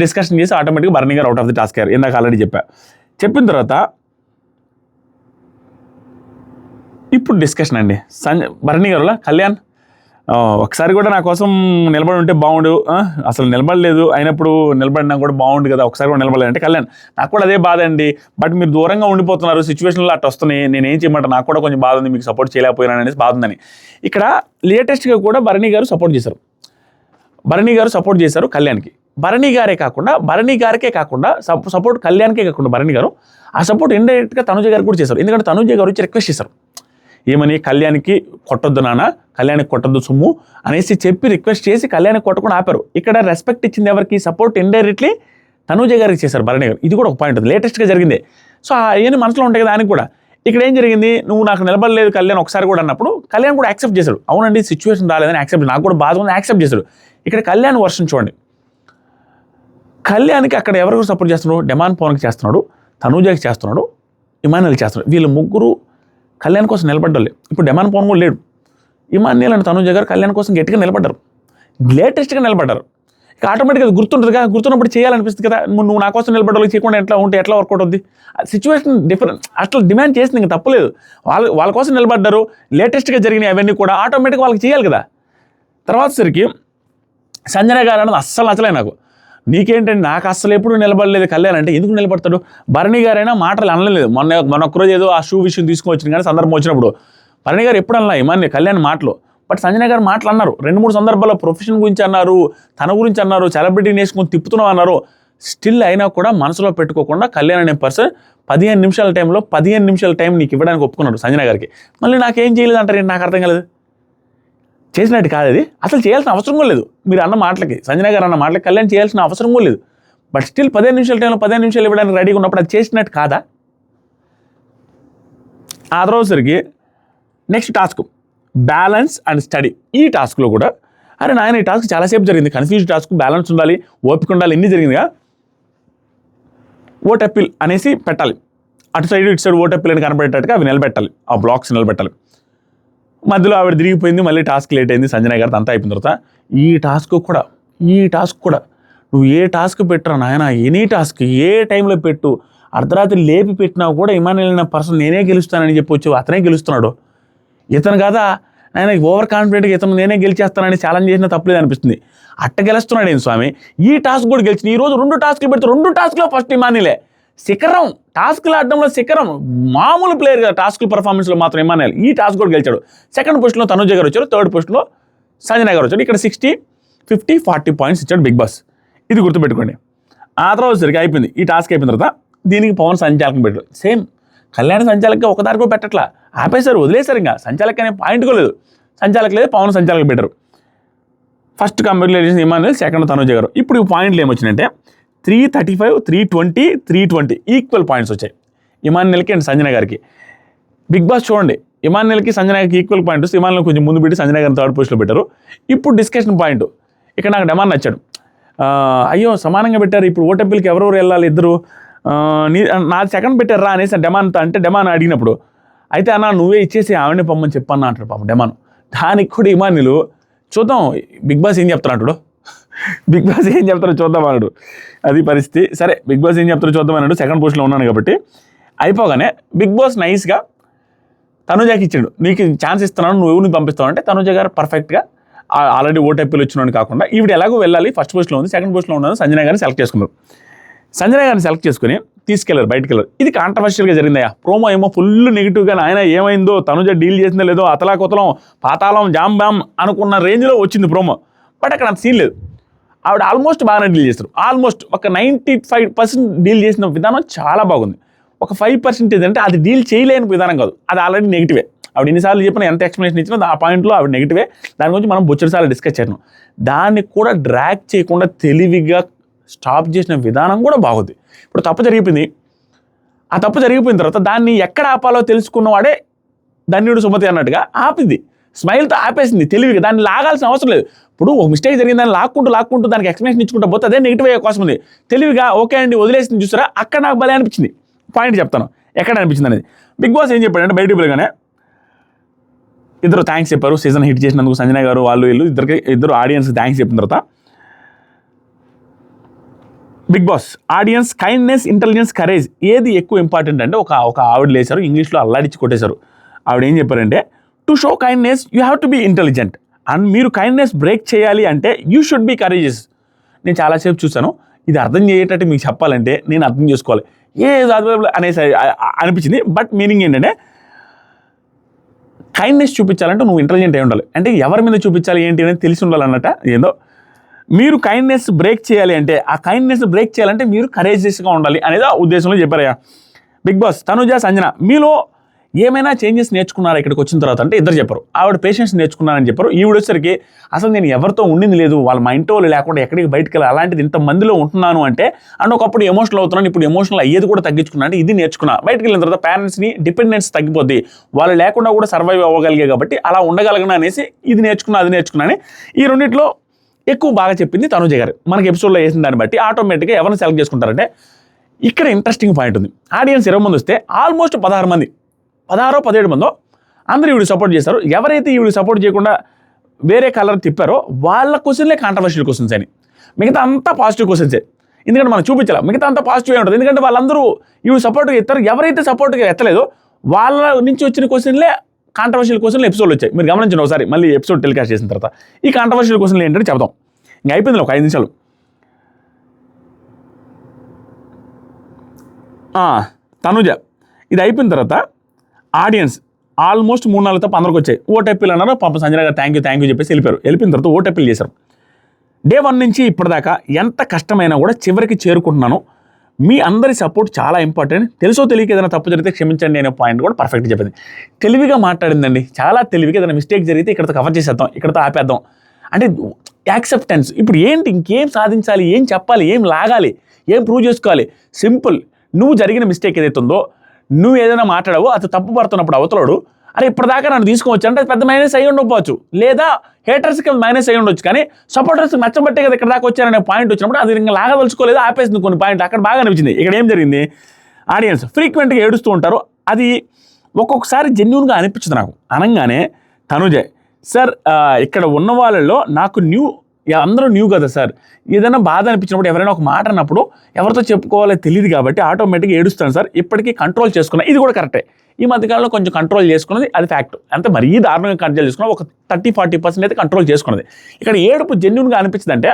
Speaker 1: discussion చేసి ఆటోమేటిక్గా Bharani garu out of the task అయ్యారు. ఇందాక ఆల్రెడీ చెప్పిన తర్వాత ఇప్పుడు డిస్కషన్ అండి. భరణి గారు కళ్యాణ్ ఒకసారి కూడా నా కోసం నిలబడి ఉంటే బాగుండు, అసలు నిలబడలేదు, అయినప్పుడు నిలబడినా కూడా బాగుండు కదా, ఒకసారి కూడా నిలబడలేదు అంటే కళ్యాణ్ నాకు కూడా అదే బాధ అండి. బట్ మీరు దూరంగా ఉండిపోతున్నారు, సిచ్యువేషన్లో అట్లా వస్తున్నాయి, నేను ఏం చేయమంటారు, నాకు కూడా కొంచెం బాధ ఉంది, మీకు సపోర్ట్ చేయలేకపోయినాను అనేసి బాధ ఉందని. ఇక్కడ లేటెస్ట్గా కూడా భరణి గారు సపోర్ట్ చేశారు కళ్యాణ్కి. భరణి గారికే కాకుండా సపోర్ట్ కళ్యాణ్కే కాకుండా భరణి గారు ఆ సపోర్ట్ ఇండైరెక్ట్గా తనుజ గారికి కూడా చేశారు. ఎందుకంటే తనుజ గారు వచ్చి రిక్వెస్ట్ చేశారు, ఏమని కళ్యాణ్కి కొట్టొద్దు నాన్న, కళ్యాణ్కి కొట్టొద్దు సొమ్ము అనేసి చెప్పి రిక్వెస్ట్ చేసి కళ్యాణ్కి కొట్టకుండా ఆపారు. ఇక్కడ రెస్పెక్ట్ ఇచ్చింది ఎవరికి, సపోర్ట్ ఇండైరెక్ట్లీ తనుజ గారికి చేశారు భరణి గారు. ఇది కూడా ఒక పాయింట్ ఉంది, లేటెస్ట్గా జరిగిందే. సో అవన్నీ మనసులో ఉంటాయి కదా ఆయనకి కూడా. ఇక్కడ ఏం జరిగింది, నువ్వు నాకు నిలబడలేదు కళ్యాణ్ ఒకసారి కూడా అన్నప్పుడు కళ్యాణ్ కూడా యాక్సెప్ట్ చేశాడు. అవునండి సిచ్యువేషన్ రాలేదని యాక్సెప్ట్, నాకు కూడా బాధ ఉంది యాక్సెప్ట్ చేశాడు. ఇక్కడ కళ్యాణ్ వర్షన్ చూడండి, కళ్యాణ్కి అక్కడ ఎవరికి సపోర్ట్ చేస్తున్నాడు, డెమాన్ పవన్కి చేస్తున్నాడు, తనుజకి చేస్తున్నాడు, ఇమాన్యుల్కి చేస్తున్నాడు. వీళ్ళు ముగ్గురు కళ్యాణ్ కోసం నిలబడ్డాలి. ఇప్పుడు డెమాన్ పవన్ కూడా లేడు. ఇమాన్యుల్ అండ్ తనుజ గారు కళ్యాణ్ కోసం గట్టిగా నిలబడ్డారు, లేటెస్ట్గా నిలబడ్డారు. ఇక ఆటోమేటిక్గా గుర్తుంటుంది కదా, గుర్తున్నప్పుడు చేయాలనిపిస్తుంది కదా. నువ్వు నా కోసం నిలబడాలి, చేయకుండా ఎట్లా వర్కౌట్ అవుద్ది. సిచ్యువేషన్ డిఫరెంట్, అట్లా డిమాండ్ చేసింది, ఇంకా తప్పలేదు. వాళ్ళ కోసం నిలబడ్డారు, లేటెస్ట్గా జరిగినాయి అవన్నీ కూడా ఆటోమేటిక్గా వాళ్ళకి చేయాలి కదా. తర్వాత సరికి సంజన గారు అన్నది అస్సలు నచ్చలే నాకు. నీకేంటంటే నాకు అస్సలు ఎప్పుడు నిలబడలేదు కళ్యాణ్ అంటే, ఎందుకు నిలబడతాడు, భరణి గారైనా మాటలు అనలేదు. మొన్న ఒక్కరోజు ఏదో ఆ షూ విషయం తీసుకుని కానీ సందర్భం వచ్చినప్పుడు భరణి గారు ఎప్పుడు అనలా ఇమాన్యుల్ కళ్యాణ్ మాటలు. బట్ సంజన గారు మాటలు అన్నారు 2-3 సందర్భాల్లో, ప్రొఫెషన్ గురించి అన్నారు, తన గురించి అన్నారు, సెలబ్రిటీని వేసుకొని తిప్పుతున్నాం అన్నారు. స్టిల్ అయినా కూడా మనసులో పెట్టుకోకుండా కళ్యాణ్ అనే పర్సన్ 15 నిమిషాల టైం నీకు ఇవ్వడానికి ఒప్పుకున్నాడు సంజన గారికి. మళ్ళీ నాకేం చేయలేదు అంటారు, నాకు అర్థం కాలేదు. చేసినట్టు కాదు అది, అసలు చేయాల్సిన అవసరం కూడా లేదు. మీరు అన్న మాటలకి, సంజన గారు అన్న మాటలకి కళ్యాణ్ చేయాల్సిన అవసరం కూడా లేదు. బట్ స్టిల్ 15 నిమిషాల టైంలో 15 నిమిషాలు ఇవ్వడానికి రెడీగా ఉన్నప్పుడు అది చేసినట్టు కాదా? ఆ తర్వాతసరికి next task balance and study. ఈ టాస్క్లో కూడా అరే నాయన ఈ టాస్క్ చాలాసేపు జరిగింది, కన్ఫ్యూజ్ టాస్క్, బ్యాలెన్స్ ఉండాలి, ఓపిక ఉండాలి, ఇన్ని జరిగిందిగా. ఓట్ అప్పీల్ అనేసి పెట్టాలి, అటు సైడ్ ఇటు సైడ్ ఓట్ అప్పీల్ అని కనబడేటట్టుగా అవి నిలబెట్టాలి, ఆ బ్లాక్స్ నిలబెట్టాలి. మధ్యలో ఆవిడ తిరిగిపోయింది, మళ్ళీ టాస్క్ లేట్ అయింది, సంజన గారితో అంతా అయిపోయిన తర్వాత ఈ టాస్క్ కూడా నువ్వు ఏ టాస్క్ పెట్టరా నాయన, ఎనీ టాస్క్ ఏ టైంలో పెట్టు, అర్ధరాత్రి లేపి పెట్టినా కూడా ఇమానుయేల్ అనే పర్సన్ నేనే గెలుస్తానని చెప్పొచ్చు, అతనే గెలుస్తున్నాడు. ఇతను కాదా ఆయన ఓవర్ కాన్ఫిడెంట్గా ఇతను నేనే గెలిచేస్తానని ఛాలెంజ్ చేసినా తప్పలేదు అనిపిస్తుంది. అట్ట గెలుస్తున్నాడు ఏం స్వామి, ఈ టాస్క్ కూడా గెలిచింది. ఈరోజు 2 టాస్క్లు పెడితే 2 టాస్క్లో ఫస్ట్ ఇమానుయేలే శిఖరం, టాస్క్లు ఆడడంలో శిఖరం, మామూలు ప్లేయర్ కదా. టాస్క్ పర్ఫార్మెన్స్లో మాత్రం ఇమానుయేల్ ఈ టాస్క్ కూడా గెలిచాడు. సెకండ్ పొజిషన్లో తనుజ గారు వచ్చారు, థర్డ్ పొజిషన్లో సంజన గారు వచ్చారు. ఇక్కడ 60, 50, 40 పాయింట్స్ ఇచ్చాడు బిగ్ బాస్. ఇది గుర్తుపెట్టుకోండి. ఆ తర్వాత సరిగ్గా అయిపోయింది, ఈ టాస్క్ అయిపోయిన తర్వాత దీనికి పవన్ సంచాలకం పెట్టారు. సేమ్ కళ్యాణ సంచాలక ఒకదారి కూడా పెట్టట్లా, ఆపేశారు, వదిలేశారు. ఇంకా సంచాలక అనే పాయింట్ కూడా లేదు, సంచాలక లేదు, పవన్ సంచాలకం పెట్టారు. First congratulations Emmanuel, second Tanuja గారు. ఇప్పుడు ఈ పాయింట్లు ఏమొచ్చినాయంటే 335, 320, 320 ఈక్వల్ పాయింట్స్ వచ్చాయి ఇమానుయేల్కి అండ్ సంజన గారికి. బిగ్ బాస్ చూడండి, ఇమానుయేల్కి సంజన గారికి ఈక్వల్ పాయింట్స్, ఇమానుయేల్ కొంచెం ముందు పెట్టి సంజన గారిని థర్డ్ పొజిషన్లో పెట్టారు. ఇప్పుడు డిస్కషన్ పాయింట్ ఇక్కడ నాకు డెమాన్ నచ్చాడు. అయ్యో సమానంగా పెట్టారు, ఇప్పుడు ఓటెంపుల్కి ఎవరెవరు వెళ్ళాలి, ఇద్దరు నాది సెకండ్ పెట్టారా అనేసి డెమాన్ అంటే డెమాన్ అడిగినప్పుడు అయితే అన్న నువ్వే ఇచ్చేసి ఆవిడని పొమ్మని చెప్పన్నా అంటాడు పాపం డెమాన్. దానికి కూడా ఇమానుయేల్ చూద్దాం బిగ్ బాస్ ఏం చెప్తాను అంటాడు, బిగ్ బాస్ ఏం చెప్తారో చూద్దాం అన్నాడు. అది పరిస్థితి. సరే బిగ్ బాస్ ఏం చెప్తారో చూద్దాం అన్నాడు, సెకండ్ పొజిషన్లో ఉన్నాను కాబట్టి. అయిపోగానే బిగ్ బాస్ నైస్గా తనుజాకి ఇచ్చాడు, నీకు ఛాన్స్ ఇస్తున్నాను, నువ్వు ఎవరిని పంపిస్తావు అంటే తనుజ గారు పర్ఫెక్ట్గా ఆల్రెడీ ఓట్ అప్పీల్ వచ్చినాడు కాకుండా ఈవిడ ఎలాగో వెళ్ళాలి, ఫస్ట్ పొజిషన్లో ఉంది, సెకండ్ పొజిషన్లో ఉన్నాను, సంజన గారిని సెలెక్ట్ చేసుకున్నారు. సంజన గారిని సెలెక్ట్ చేసుకుని తీసుకెళ్లారు, బయటకు వెళ్ళారు. ఇది కాంట్రవర్షియల్గా జరిగిందయ్యా. ప్రోమో ఏమో ఫుల్ నెగిటివ్గా ఆయన ఏమైందో, తనుజ డీల్ చేసిందో లేదో, అతలాకుతలం పాతాళం జామ్ బామ్ అనుకున్న రేంజ్లో వచ్చింది ప్రోమో. బట్ అక్కడ అంత సీన్ లేదు, ఆవిడ ఆల్మోస్ట్ బాగానే డీల్ చేస్తారు. ఆల్మోస్ట్ ఒక 95% డీల్ చేసిన విధానం చాలా బాగుంది. ఒక 5% ఏంటంటే అది డీల్ చేయలేని విధానం కాదు, అది ఆల్రెడీ నెగిటివే. ఆవిడ ఎన్నిసార్లు చెప్పినా ఎంత ఎక్స్ప్లెనేషన్ ఇచ్చినా ఆ పాయింట్లో ఆవిడ నెగిటివే. దాని గురించి మనం బొచ్చడిసార్లు డిస్కస్ చేసినాం. దాన్ని కూడా డ్రాగ్ చేయకుండా తెలివిగా స్టాప్ చేసిన విధానం కూడా బాగుంది. ఇప్పుడు తప్పు జరిగిపోయింది, ఆ తప్పు జరిగిపోయిన తర్వాత దాన్ని ఎక్కడ ఆపాలో తెలుసుకున్నవాడే ధన్యుడు సుమతి అన్నట్టుగా ఆపింది, స్మైల్తో ఆపేసింది తెలివిగా. దాన్ని లాగాల్సిన అవసరం లేదు. ఇప్పుడు ఒక మిస్టేక్ జరిగింది, దాన్ని లాక్కుంటూ దానికి ఎక్స్ప్లెనేషన్ ఇచ్చుకుంటూ పోతే అదే నెగిటివ్ అయ్యే కోసం ఉంది. తెలివిగా ఓకే అండి వదిలేసింది చూసారా, అక్కడ నాకు భలే అనిపించింది. పాయింట్ చెప్తాను ఎక్కడ అనిపించింది అనేది. బిగ్ బాస్ ఏం చెప్పాడంటే బయటికి వెళ్ళగానే ఇద్దరు థ్యాంక్స్ చెప్పారు, సీజన్ హిట్ చేసినందుకు సంజన గారు వాళ్ళు వీళ్ళు ఇద్దరు ఆడియన్స్కి థ్యాంక్స్ చెప్పిన తర్వాత Bigg Boss audience kindness, intelligence, courage ఏది ఎక్కువ ఇంపార్టెంట్ అంటే ఒక ఆవిడ లేచారు, ఇంగ్లీష్లో అల్లాడిచ్చి కొట్టేశారు. ఆవిడ ఏం చెప్పారంటే to show kindness you have to be intelligent and మీరు కైండ్నెస్ బ్రేక్ చేయాలి అంటే యూ షుడ్ బీ కరేజెస్. నేను చాలాసేపు చూసాను, ఇది అర్థం చేయేటట్టు మీకు చెప్పాలంటే నేను అర్థం చేసుకోవాలి అనేసి అనిపించింది. బట్ మీనింగ్ ఏంటంటే కైండ్నెస్ చూపించాలంటే నువ్వు ఇంటెలిజెంట్ అయి ఉండాలి, అంటే ఎవరి మీద చూపించాలి ఏంటి అనేది తెలిసి ఉండాలన్నట్ట. ఏందో మీరు కైండ్నెస్ బ్రేక్ చేయాలి అంటే ఆ కైండ్నెస్ బ్రేక్ చేయాలంటే మీరు కరేజియస్గా ఉండాలి అనేది ఆ ఉద్దేశంలో చెప్పారయ్యా బిగ్ బాస్. తనుజ, సంజన మీలో ఏమైనా చేంజెస్ నేర్చుకున్నారా ఇక్కడికి వచ్చిన తర్వాత అంటే ఇద్దరు చెప్పారు. ఆవిడ పేషెన్స్ నేర్చుకున్నారని చెప్పారు. ఈవిడ వచ్చేసరికి అసలు నేను ఎవరితో ఉండింది లేదు, వాళ్ళ మా ఇంట్లో వాళ్ళు లేకుండా ఎక్కడికి బయటకు వెళ్ళాలి, అలాంటిది ఇంతమందిలో ఉంటున్నాను అంటే అండ్ ఒకప్పుడు ఎమోషనల్ అవుతున్నాను, ఇప్పుడు ఎమోషనల్ అయ్యేది కూడా తగ్గించుకున్నా అంటే ఇది నేర్చుకున్నా. బయటకు వెళ్ళిన తర్వాత పేరెంట్స్ని డిపెండెన్స్ తగ్గిపోద్ది, వాళ్ళు లేకుండా కూడా సర్వైవ్ అవ్వగలిగే కాబట్టి అలా ఉండగలగను అనేసి ఇది నేర్చుకున్నా అది నేర్చుకున్నా అని ఈ రెండిట్లో ఎక్కువ బాగా చెప్పింది తనుజ గారు. మనకి ఎపిసోడ్లో వేసిన దాన్ని బట్టి ఆటోమేటిక్గా ఎవరిని సెలెక్ట్ చేసుకుంటారంటే ఇక్కడ ఇంట్రెస్టింగ్ పాయింట్ ఉంది. ఆడియన్స్ 20 మంది వస్తే ఆల్మోస్ట్ 16 మంది 17 మందో అందరూ ఈవిడ సపోర్ట్ చేశారు. ఎవరైతే ఈవిడ సపోర్ట్ చేయకుండా వేరే కలర్ తిప్పారో వాళ్ళ క్వశ్చన్లే కాంట్రవర్షియల్ క్వశ్చన్స్ అని, మిగతా అంతా పాజిటివ్ క్వశ్చన్సే. ఎందుకంటే మనం చూపించాలి, మిగతా అంతా పాజిటివ్ ఉంటుంది. ఎందుకంటే వాళ్ళందరూ ఈవిడ సపోర్ట్గా ఎత్తారు, ఎవరైతే సపోర్ట్గా ఎత్తలేదో వాళ్ళ నుంచి వచ్చిన క్వశ్చన్లే కాంట్రవర్షియల్ క్వశ్చన్లు ఎపిసోడ్లు వచ్చాయి. మీరు గమనించండి ఒకసారి, మళ్ళీ ఎపిసోడ్ టెలికాస్ట్ చేసిన తర్వాత ఈ కాంట్రవర్షియల్ క్వశ్చన్లు ఏంటంటే చెప్తాం. ఇంకా అయిపోయింది ఒక 5 నిమిషాలు. తనుజ ఇది అయిపోయిన తర్వాత ఆడియన్స్ ఆల్మోస్ట్ 3-4 తప్ప అందరికి వచ్చాయి. ఓట్ అప్పీల్ అన్నారు, పాపం సంజన గారు థ్యాంక్ యూ చెప్పేసి వెళ్ళిపోయారు. వెళ్ళిపోయిన తర్వాత ఓట్ అప్పీల్ చేశారు. డే 1 నుంచి ఇప్పటిదాకా ఎంత కష్టమైనా కూడా చివరికి చేరుకుంటున్నాను, మీ అందరి సపోర్ట్ చాలా ఇంపార్టెంట్. తెలుసో తెలియక ఏదైనా తప్పు జరిగితే క్షమించండి అనే పాయింట్ కూడా పర్ఫెక్ట్గా చెప్పింది. తెలివిగా మాట్లాడిందండి, చాలా తెలివిగా. ఏదైనా మిస్టేక్ జరిగితే ఇక్కడతో కవర్ చేసేద్దాం, ఇక్కడతో ఆపేద్దాం అంటే యాక్సెప్టెన్స్. ఇప్పుడు ఏంటి, ఇంకేం సాధించాలి, ఏం చెప్పాలి, ఏం లాగాలి, ఏం ప్రూవ్ చేసుకోవాలి? సింపుల్. నువ్వు జరిగిన మిస్టేక్ ఏదైతే ఉందో, నువ్వు ఏదైనా మాట్లాడావో అది తప్పు పడుతున్నప్పుడు అవతలోడు అరే ఇప్పటిదాకా నన్ను తీసుకోవచ్చు అంటే పెద్ద మైనస్ అయ్యి ఉండకపోవచ్చు, లేదా హేటర్స్కి మైనస్ అయ్యి ఉండొచ్చు, కానీ సపోర్టర్స్కి నచ్చబట్టే కదా ఇక్కడ దాకా వచ్చారనే పాయింట్ వచ్చినప్పుడు అది ఇంకా లాగదలుచుకోలేదు, ఆపేసింది కొన్ని పాయింట్. అక్కడ బాగా అనిపించింది. ఇక్కడ ఏం జరిగింది, ఆడియన్స్ ఫ్రీక్వెంట్గా ఏడుస్తూ ఉంటారు. అది ఒక్కొక్కసారి జెన్యూన్గా అనిపించింది నాకు. అనగానే తనుజ సార్ ఇక్కడ ఉన్న వాళ్ళలో నాకు అందరూ న్యూ కదా సార్, ఏదైనా బాధ అనిపించినప్పుడు ఎవరైనా ఒక మాట అన్నప్పుడు ఎవరితో చెప్పుకోవాలో తెలియదు కాబట్టి ఆటోమేటిక్గా ఏడుస్తాను సార్. ఇప్పటికీ కంట్రోల్ చేసుకున్నా, ఇది కూడా కరెక్టే. ఈ మధ్యకాలంలో కొంచెం కంట్రోల్ చేసుకున్నది అది ఫ్యాక్ట్. అంటే మరీ దారుణంగా కంట్రోల్ చేసుకున్నా ఒక 30-40% అయితే కంట్రోల్ చేసుకున్నది. ఇక్కడ ఏడుపు జెన్యూన్గా అనిపించింది అంటే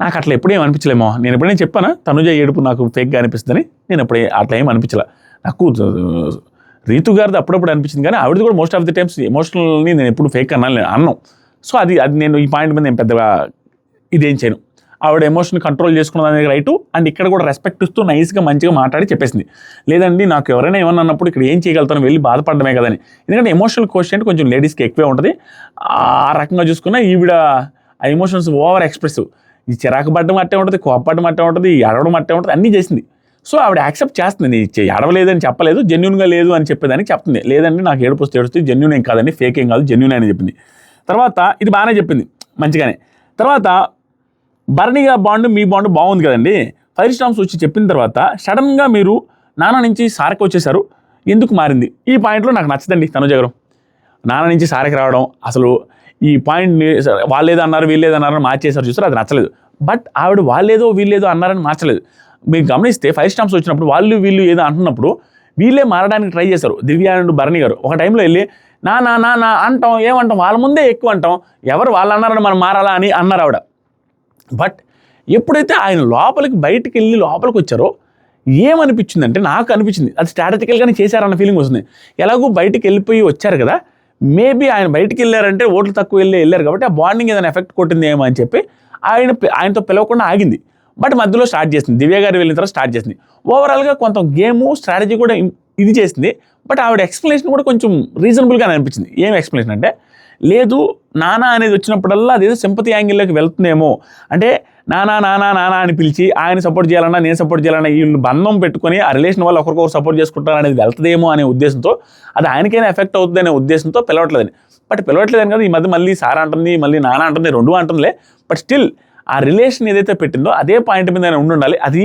Speaker 1: నాకు అట్లా ఎప్పుడేం అనిపించలేమో. నేను ఎప్పుడైనా చెప్పాను తనుజ ఏడుపు నాకు ఫేక్గా అనిపిస్తుందని, నేను ఎప్పుడే అట్లా ఏం అనిపించలే. నాకు రీతు గారిది అప్పుడప్పుడు అనిపించింది, కానీ ఆవిడది కూడా మోస్ట్ ఆఫ్ ది టైమ్స్ ఎమోషనల్ని నేను ఎప్పుడు ఫేక్ అన్నాను. సో అది నేను ఈ పాయింట్ మీద నేను పెద్దగా ఇదేం చేయను. ఆవిడ ఎమోషన్ కంట్రోల్ చేసుకున్నది అనేది రైటు. అండ్ ఇక్కడ కూడా రెస్పెక్ట్ ఇస్తూ నైస్గా మంచిగా మాట్లాడి చెప్పేసింది, లేదండి నాకు ఎవరైనా ఏమన్నా అన్నప్పుడు ఇక్కడ ఏం చేయగలుగుతాను, వెళ్ళి బాధపడమే కదని. ఎందుకంటే ఎమోషనల్ క్వశ్చన్ కొంచెం లేడీస్కి ఎక్కువే ఉంటుంది. ఆ రకంగా చూసుకున్నా ఈవిడ ఆ ఎమోషన్స్ ఓవర్ ఎక్స్ప్రెసివ్, ఈ చిరాకు పడ్డం అట్టే ఉంటుంది, కోపపడడం అట్టే ఉంటుంది, ఏడవడం అట్టే ఉంటుంది, అన్నీ చేసింది. సో ఆవిడ యాక్సెప్ట్ చేస్తుంది, ఏడవలేదని చెప్పలేదు, జెన్యూన్గా లేదు అని చెప్పేదానికి చెప్తుంది. లేదండి నాకు ఏడుపు వస్తే ఏడుస్తుంది, జెన్యూన్ ఏం కాదండి, ఫేక్ ఏం కాదు, జెన్యూన్ అని చెప్పింది. తర్వాత ఇది బాగానే చెప్పింది మంచిగానే. తర్వాత భరణిగా బాండ్ మీ బాండ్ బాగుంది కదండి, 5 స్టార్స్ వచ్చి చెప్పిన తర్వాత సడన్గా మీరు నాన్న నుంచి సారకి వచ్చేసారు, ఎందుకు మారింది? ఈ పాయింట్లో నాకు నచ్చదండి తనుజ గారు. నాన్న నుంచి సారకి రావడం, అసలు ఈ పాయింట్ని వాళ్ళేదో అన్నారు వీళ్ళేదన్నారు మార్చేసారు చూస్తారు, అది నచ్చలేదు. బట్ ఆవిడ వాళ్ళేదో వీళ్ళేదో అన్నారని మార్చలేదు. మీరు గమనిస్తే 5 స్టార్స్ వచ్చినప్పుడు వాళ్ళు వీళ్ళు ఏదో అంటున్నప్పుడు వీళ్ళే మారడానికి ట్రై చేశారు. దివ్య అండ్ భరణి గారు ఒక టైంలో వెళ్ళి నా అంటాం, ఏమంటాం, వాళ్ళ ముందే ఎక్కువ అంటాం, ఎవరు వాళ్ళు అన్నారని మనం మారాలా అని అన్నారు ఆవిడ. బట్ ఎప్పుడైతే ఆయన బయటికి వెళ్ళి లోపలికి వచ్చారో ఏమనిపించిందంటే, నాకు అనిపించింది అది స్ట్రాటజికల్గానే చేశారన్న ఫీలింగ్ వస్తుంది. ఎలాగో బయటికి వెళ్ళిపోయి వచ్చారు కదా, మేబీ ఆయన బయటికి వెళ్ళారంటే ఓట్లు తక్కువ వెళ్ళారు కాబట్టి ఆ బాండింగ్ ఏదైనా ఎఫెక్ట్ కొట్టింది ఏమో అని చెప్పి ఆయనతో పిలవకుండా ఆగింది. బట్ మధ్యలో స్టార్ట్ చేసింది, దివ్య గారు వెళ్ళిన తర్వాత స్టార్ట్ చేసింది. ఓవరాల్గా కొంత గేము స్ట్రాటజీ కూడా ఇది చేసింది. బట్ ఆవిడ ఎక్స్ప్లెనేషన్ కూడా కొంచెం రీజనబుల్గానే అనిపించింది. ఏం ఎక్స్ప్లెనేషన్ అంటే, లేదు నానా అనేది వచ్చినప్పుడల్లా అదేదో సింపతి యాంగిల్లోకి వెళ్తుందేమో, అంటే నానా అని పిలిచి ఆయన సపోర్ట్ చేయాలన్నా నేను సపోర్ట్ చేయాలన్నా వీళ్ళు బంధం పెట్టుకొని ఆ రిలేషన్ వల్ల ఒకరికొకరు సపోర్ట్ చేసుకుంటారు అనేది వెళ్తుందేమో అనే ఉద్దేశంతో, అది ఆయనకైనా ఎఫెక్ట్ అవుతుంది అనే ఉద్దేశంతో పిలవట్లేదని. బట్ పిలవట్లేదని కదా ఈ మధ్య మళ్ళీ సారా అంటుంది, మళ్ళీ నాన్న అంటుంది, రెండు అంటుందిలే. బట్ స్టిల్ ఆ రిలేషన్ ఏదైతే పెట్టిందో అదే పాయింట్ మీద ఉండాలి. అది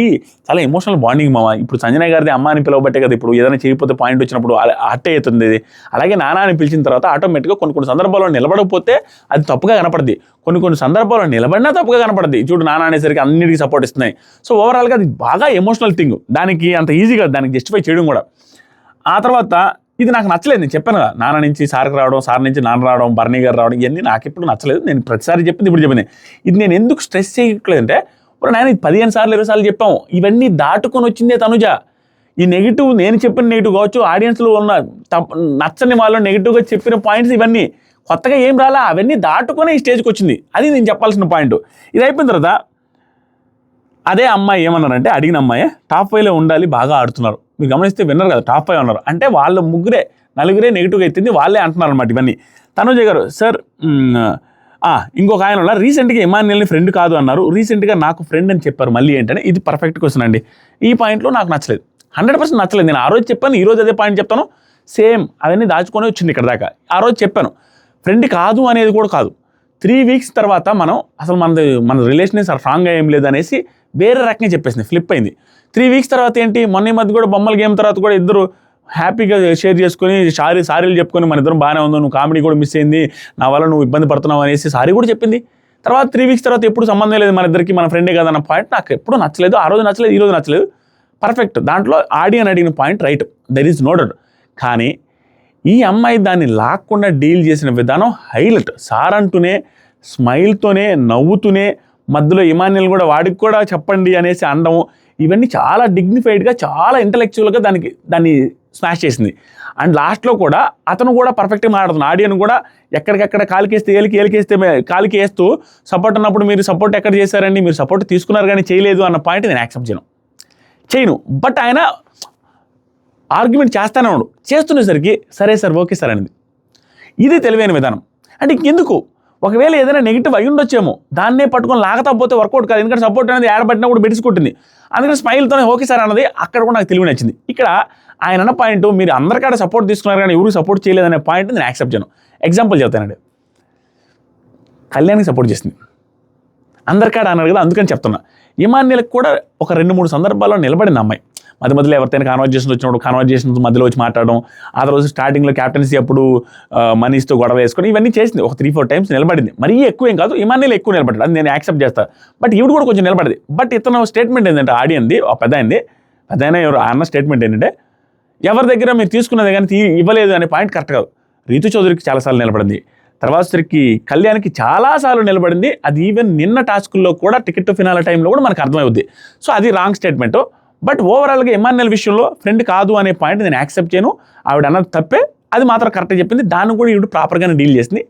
Speaker 1: చాలా ఎమోషనల్ బాండింగ్ మామ. ఇప్పుడు సంజయ్ గారిది అమ్మ అని పిలవబట్టే కదా ఇప్పుడు ఏదైనా చేయకపోతే పాయింట్ వచ్చినప్పుడు అట్టే అవుతుంది. అలాగే నాన్న అని పిలిచిన తర్వాత ఆటోమేటిక్గా కొన్ని సందర్భాల్లో నిలబడకపోతే అది తప్పుగా కనపడుతుంది, కొన్ని సందర్భాల్లో నిలబడినా తప్పుగా కనపడుతుంది. చూడు నాన్న అనేసరికి అన్నిటికీ సపోర్ట్ ఇస్తున్నాయి. సో ఓవరాల్గా అది బాగా ఎమోషనల్ థింగ్, దానికి అంత ఈజీగా దానికి జస్టిఫై చేయడం కూడా. ఆ తర్వాత ఇది నాకు నచ్చలేదు, నేను చెప్పాను కదా, నాన్న నుంచి సార్కి రావడం, సార్ నుంచి నాన్న రావడం, భరణి గారు రావడం, ఇవన్నీ నాకు ఎప్పుడు నచ్చలేదు. నేను ప్రతిసారి చెప్పింది ఇప్పుడు చెప్పింది. ఇది నేను ఎందుకు స్ట్రెస్ చేయట్లేదంటే, నాయన 15 సార్లు 20 సార్లు చెప్పాము, ఇవన్నీ దాటుకొని వచ్చిందే తనుజ. ఈ నెగిటివ్ నేను చెప్పిన నెగిటివ్ కావచ్చు, ఆడియన్స్లో ఉన్న నచ్చని వాళ్ళు నెగిటివ్గా చెప్పిన పాయింట్స్ ఇవన్నీ కొత్తగా ఏం రాలా, అవన్నీ దాటుకొని ఈ స్టేజ్కి వచ్చింది. అది నేను చెప్పాల్సిన పాయింట్. ఇది అయిపోయిన తర్వాత అదే అమ్మాయి ఏమన్నారంటే, అడిగిన అమ్మాయి టాప్ 5లో ఉండాలి, బాగా ఆడుతున్నారు. మీరు గమనిస్తే విన్నారు కదా, టాప్ 5 అన్నారు అంటే వాళ్ళ నలుగురే నెగిటివ్గా ఎత్తింది, వాళ్ళే అంటున్నారు అనమాట ఇవన్నీ. తనుజ గారు సార్ ఇంకొక ఆయన ఉన్నారు, రీసెంట్గా ఇమాన్యుయల్ని ఫ్రెండ్ కాదు అన్నారు, రీసెంట్గా నాకు ఫ్రెండ్ అని చెప్పారు, మళ్ళీ ఏంటంటే ఇది పర్ఫెక్ట్ క్వశ్చన్ అండి. ఈ పాయింట్లో నాకు నచ్చలేదు, 100% నచ్చలేదు. నేను ఆ రోజు చెప్పాను, ఈరోజు అదే పాయింట్ చెప్తాను, సేమ్ అవన్నీ దాచుకొని వచ్చింది ఇక్కడ దాకా. ఆ రోజు చెప్పాను ఫ్రెండ్ కాదు అనేది కూడా కాదు. 3 వీక్స్ తర్వాత అసలు మన రిలేషన్ స్ట్రాంగ్గా ఏం లేదనేసి వేరే రకంగా చెప్పేసింది, ఫ్లిప్ అయింది. 3 వీక్స్ తర్వాత ఏంటి, మొన్న మధ్య కూడా బొమ్మల గేమ్ తర్వాత కూడా ఇద్దరు హ్యాపీగా షేర్ చేసుకొని సారీలు చెప్పుకొని మన ఇద్దరం బాగానే ఉందో, నువ్వు కామెడీ కూడా మిస్ అయింది, నా వల్ల నువ్వు ఇబ్బంది పడుతున్నావు అనేసి సారీ కూడా చెప్పింది. తర్వాత 3 వీక్స్ తర్వాత ఎప్పుడు సంబంధం లేదు మన ఇద్దరికి, మన ఫ్రెండే కదన్న పాయింట్ నాకు ఎప్పుడు నచ్చలేదు. ఆ రోజు నచ్చలేదు, ఈ రోజు నచ్చలేదు. పర్ఫెక్ట్, దాంట్లో ఆడియన్ అడిగిన point right, there is no doubt. కానీ ఈ అమ్మాయి దాన్ని లాక్కుండా డీల్ చేసిన విధానం హైలైట్. సార్ అంటూనే స్మైల్తోనే నవ్వుతూనే మధ్యలో ఇమాన్యుయల్ కూడా వాడికి కూడా చెప్పండి అనేసి అనడం, ఇవన్నీ చాలా డిగ్నిఫైడ్గా చాలా ఇంటలెక్చువల్గా దాన్ని స్మాష్ చేసింది. అండ్ లాస్ట్లో కూడా అతను కూడా పర్ఫెక్ట్గా మాట్లాడుతున్నాడు. ఆడియన్ కూడా ఎక్కడికెక్కడ కాలికేస్తే ఏలికేస్తే కాలికి వేస్తూ సపోర్ట్ అన్నప్పుడు మీరు సపోర్ట్ ఎక్కడ చేశారండి, మీరు సపోర్ట్ తీసుకున్నారు కానీ చేయలేదు అన్న పాయింట్ నేను యాక్సెప్ట్ చేయను. చేయను. బట్ ఆయన ఆర్గ్యుమెంట్ చేస్తానే ఉన్నాడు. చేస్తునేసరికి సరే సార్, ఓకే సార్ అనేది. ఇది తెలివైన విధానం. అంటే ఇంకెందుకు, ఒకవేళ ఏదైనా నెగిటివ్ అయ్యి ఉండొచ్చేమో, దాన్నే పట్టుకొని లాగకపోతే వర్కౌట్ కాదు. ఎందుకంటే సపోర్ట్ అనేది ఏడబట్టినా కూడా బెడిసి కొట్టింది. అందుకని స్మైల్తోనే ఓకే సార్ అన్నది అక్కడ కూడా నాకు తెలివి నచ్చింది. ఇక్కడ ఆయన అన్న పాయింట్, మీరు అందరికాడ సపోర్ట్ తీసుకున్నారు కానీ ఎవరికి సపోర్ట్ చేయలేదనే పాయింట్ నేను యాక్సెప్ట్ చేయను. ఎగ్జాంపుల్ చెప్తానండి. కళ్యాణ్కి సపోర్ట్ చేసింది, అందరికాడ అన్నారు కదా, అందుకని చెప్తున్నా. ఇమాన్యుల్కి కూడా ఒక 2-3 సందర్భాల్లో నిలబడింది అమ్మాయి. మధ్యలో ఎవరికైనా కాన్వర్జేషన్ వచ్చినప్పుడు కాన్వర్జేషన్స్ మధ్యలో వచ్చి మాట్లాడడం, ఆ రోజు స్టార్టింగ్లో క్యాప్టెన్సీ అప్పుడు మనీష్తో గొడవ వేసుకొని ఇవన్నీ చేసింది. ఒక 3-4 టైమ్స్ నిలబడింది. మరీ ఎక్కువ ఏం కాదు, ఇమాన్యుల్ ఎక్కువ నిలబడ్డాడు, అది నేను యాక్సెప్ట్ చేస్తాను. బట్ ఈవిడ కూడా కొంచెం నిలబడింది. బట్ ఇతను స్టేట్మెంట్ ఏంటంటే, ఆడియన్ది పెద్ద అయినా ఎవరు అన్న స్టేట్మెంట్ ఏంటంటే, ఎవరి దగ్గర మీరు తీసుకున్నది కానీ ఇవ్వలేదు అనే పాయింట్ కరెక్ట్ కాదు. రీతు చౌదరికి చాలాసార్లు నిలబడింది, తర్వాత సరికి కళ్యాణ్కి చాలాసార్లు నిలబడింది. అది ఈవెన్ నిన్న టాస్కుల్లో కూడా టికెట్ టు ఫినాల టైంలో కూడా మనకు అర్థమవుద్ది. సో అది రాంగ్ స్టేట్మెంట్. బట్ ఓవరాల్గా ఇమాన్యుల్ విషయంలో ఫ్రెండ్ కాదు అనే పాయింట్ నేను యాక్సెప్ట్ చేయను. ఆవిడ అన్నది తప్పే, అది మాత్రం కరెక్ట్గా చెప్పింది. దాన్ని కూడా ఈవిడ ప్రాపర్గానే డీల్ చేసింది.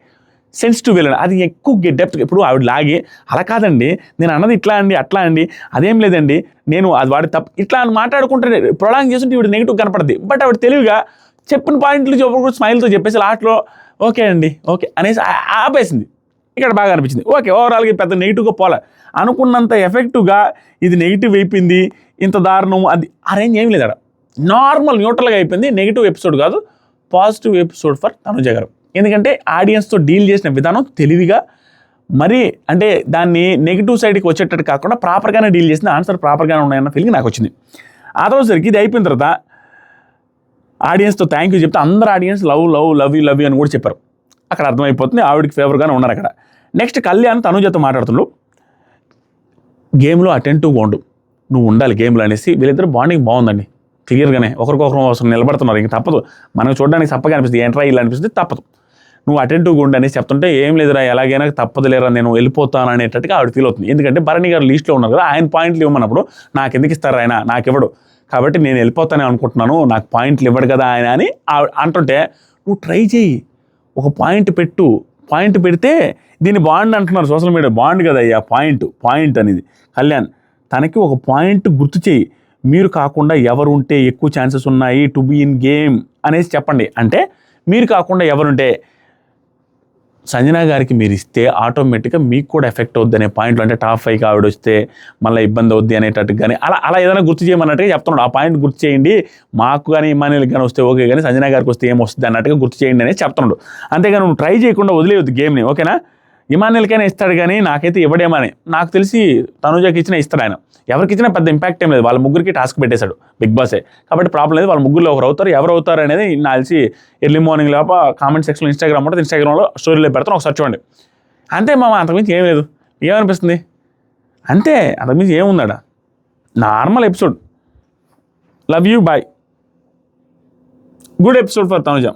Speaker 1: సెన్సిటివ్ వెళ్ళండి, అది ఎక్కువ డెప్త్. ఇప్పుడు ఆవిడ లాగి అలా కాదండి, నేను అన్నది ఇట్లా అండి, అట్లా అండి, అదేం లేదండి, నేను అది వాడి తప్ప, ఇట్లా అని మాట్లాడుకుంటే ప్రొలాంగ్ చేస్తుంటే ఈవిడ నెగిటివ్ కనపడుతుంది. బట్ ఆవిడ తెలివిగా చెప్పిన పాయింట్లు చెప్పకుండా స్మైల్తో చెప్పేసి లాస్ట్లో ఓకే అండి, ఓకే అనేసి ఆపేసింది. ఇక్కడ బాగా అనిపించింది. ఓకే, ఓవరాల్గా పెద్ద నెగిటివ్గా పోలే, అనుకున్నంత ఎఫెక్టివ్గా ఇది నెగిటివ్ అయిపోయింది, ఇంత దారుణం అది అరేంజ్ ఏం లేదు. నార్మల్ న్యూట్రల్గా అయిపోయింది. నెగిటివ్ ఎపిసోడ్ కాదు, పాజిటివ్ ఎపిసోడ్ ఫర్ తనుజ గారు. ఎందుకంటే ఆడియన్స్తో డీల్ చేసిన విధానం తెలివిగా, మరి అంటే దాన్ని నెగిటివ్ సైడ్కి వచ్చేటట్టు కాకుండా ప్రాపర్గానే డీల్ చేసింది. ఆన్సర్ ప్రాపర్గానే ఉన్నాయన్న ఫీలింగ్ నాకు వచ్చింది. ఆ రోజుకి ఇది అయిపోయిన తర్వాత ఆడియన్స్తో థ్యాంక్ యూ చెప్తే అందరు ఆడియన్స్ లవ్ యూ అని కూడా చెప్పారు. అక్కడ అర్థమైపోతుంది ఆవిడకి ఫేవర్గానే ఉన్నారు అక్కడ. నెక్స్ట్ కళ్యాణ్ తనుజతో మాట్లాడుతున్నాడు, గేమ్లో అటెంటివ్గా ఉండు, నువ్వు ఉండాలి గేమ్లో అనేసి. వీళ్ళిద్దరు బాండింగ్ బాగుందండి, క్లియర్గానే ఒకరికొకరు అవసరం నిలబడుతున్నారు. ఇంక తప్పదు, మనకు చూడడానికి చప్పగా అనిపిస్తుంది, ఏంట్రా ఇలా అనిపిస్తుంది, తప్పదు, నువ్వు అటెంటివ్గా ఉండు అనేసి చెప్తుంటే ఏం లేదురా ఎలాగైనా తప్పదు లేరా నేను వెళ్ళిపోతాను అనేటట్టుగా ఆవిడ ఫీల్ అవుతుంది. ఎందుకంటే భరణి గారు లీస్ట్లో ఉన్నారు కదా, ఆయన పాయింట్లు ఇవ్వమన్నప్పుడు నాకు ఎందుకు ఇస్తారు ఆయన, నాకు ఇవ్వడు కాబట్టి నేను వెళ్ళిపోతానే అనుకుంటున్నాను, నాకు పాయింట్లు ఇవ్వడు కదా ఆయన అని అంటుంటే, నువ్వు ట్రై చేయి, ఒక పాయింట్ పెట్టు, పాయింట్ పెడితే దీన్ని బాండ్ అంటున్నారు సోషల్ మీడియా, బాండ్ కదా అయ్యా పాయింట్ అనేది. కళ్యాణ్ తనకి ఒక పాయింట్ గుర్తు చేయి, మీరు కాకుండా ఎవరు ఉంటే ఎక్కువ ఛాన్సెస్ ఉన్నాయి టు బీ ఇన్ గేమ్ అనేసి చెప్పండి. అంటే మీరు కాకుండా ఎవరుంటే సంజన గారికి మీరు ఇస్తే ఆటోమేటిక్గా మీకు కూడా ఎఫెక్ట్ అవుద్ది అనే పాయింట్లు, అంటే టాప్ 5కి ఆవిడ వస్తే మళ్ళీ ఇబ్బంది అవుద్ది అనేటట్టు కానీ అలా ఏదైనా గుర్తు చేయమన్నట్టుగా చెప్తున్నాడు. ఆ పాయింట్ గుర్తు చేయండి, మాకు కానీ ఇమాన్యుల్కి కానీ వస్తే ఓకే, కానీ సంజన గారికి వస్తే ఏమొస్తుంది అన్నట్టుగా గుర్తు చేయండి అనేది చెప్తున్నాడు. అంతేగాని నువ్వు ట్రై చేయకుండా వదిలేయొద్దు గేమ్ని, ఓకేనా. ఇమాన్యుల్కైనా ఇస్తాడు కానీ నాకైతే ఇవ్వడేమని నాకు తెలిసి తనుజకి ఇచ్చినా ఇస్తాడు ఆయన. ఎవరికి ఇచ్చినా పెద్ద ఇంపాక్ట్ ఏం లేదు, వాళ్ళ ముగ్గురికి టాస్క్ పెట్టేశాడు బిగ్ బాసే, కాబట్టి ప్రాబ్లం లేదు. వాళ్ళ ముగ్గురులో ఒకరు అవుతారు, ఎవరు అవుతారు అనేది నాకు తెలిసి ఎర్లీ మార్నింగ్ లోపల కామెంట్ సెక్షన్లో ఇన్స్టాగ్రామ్లో స్టోరీలో పెడతాను, ఒకసారి చూడండి. అంతే మామ, అంతకుమించి ఏం లేదు. ఏమనిపిస్తుంది అంతే, అంతకుమించి ఏముందాడ, normal episode. Love you, bye. Good episode for Tanuja.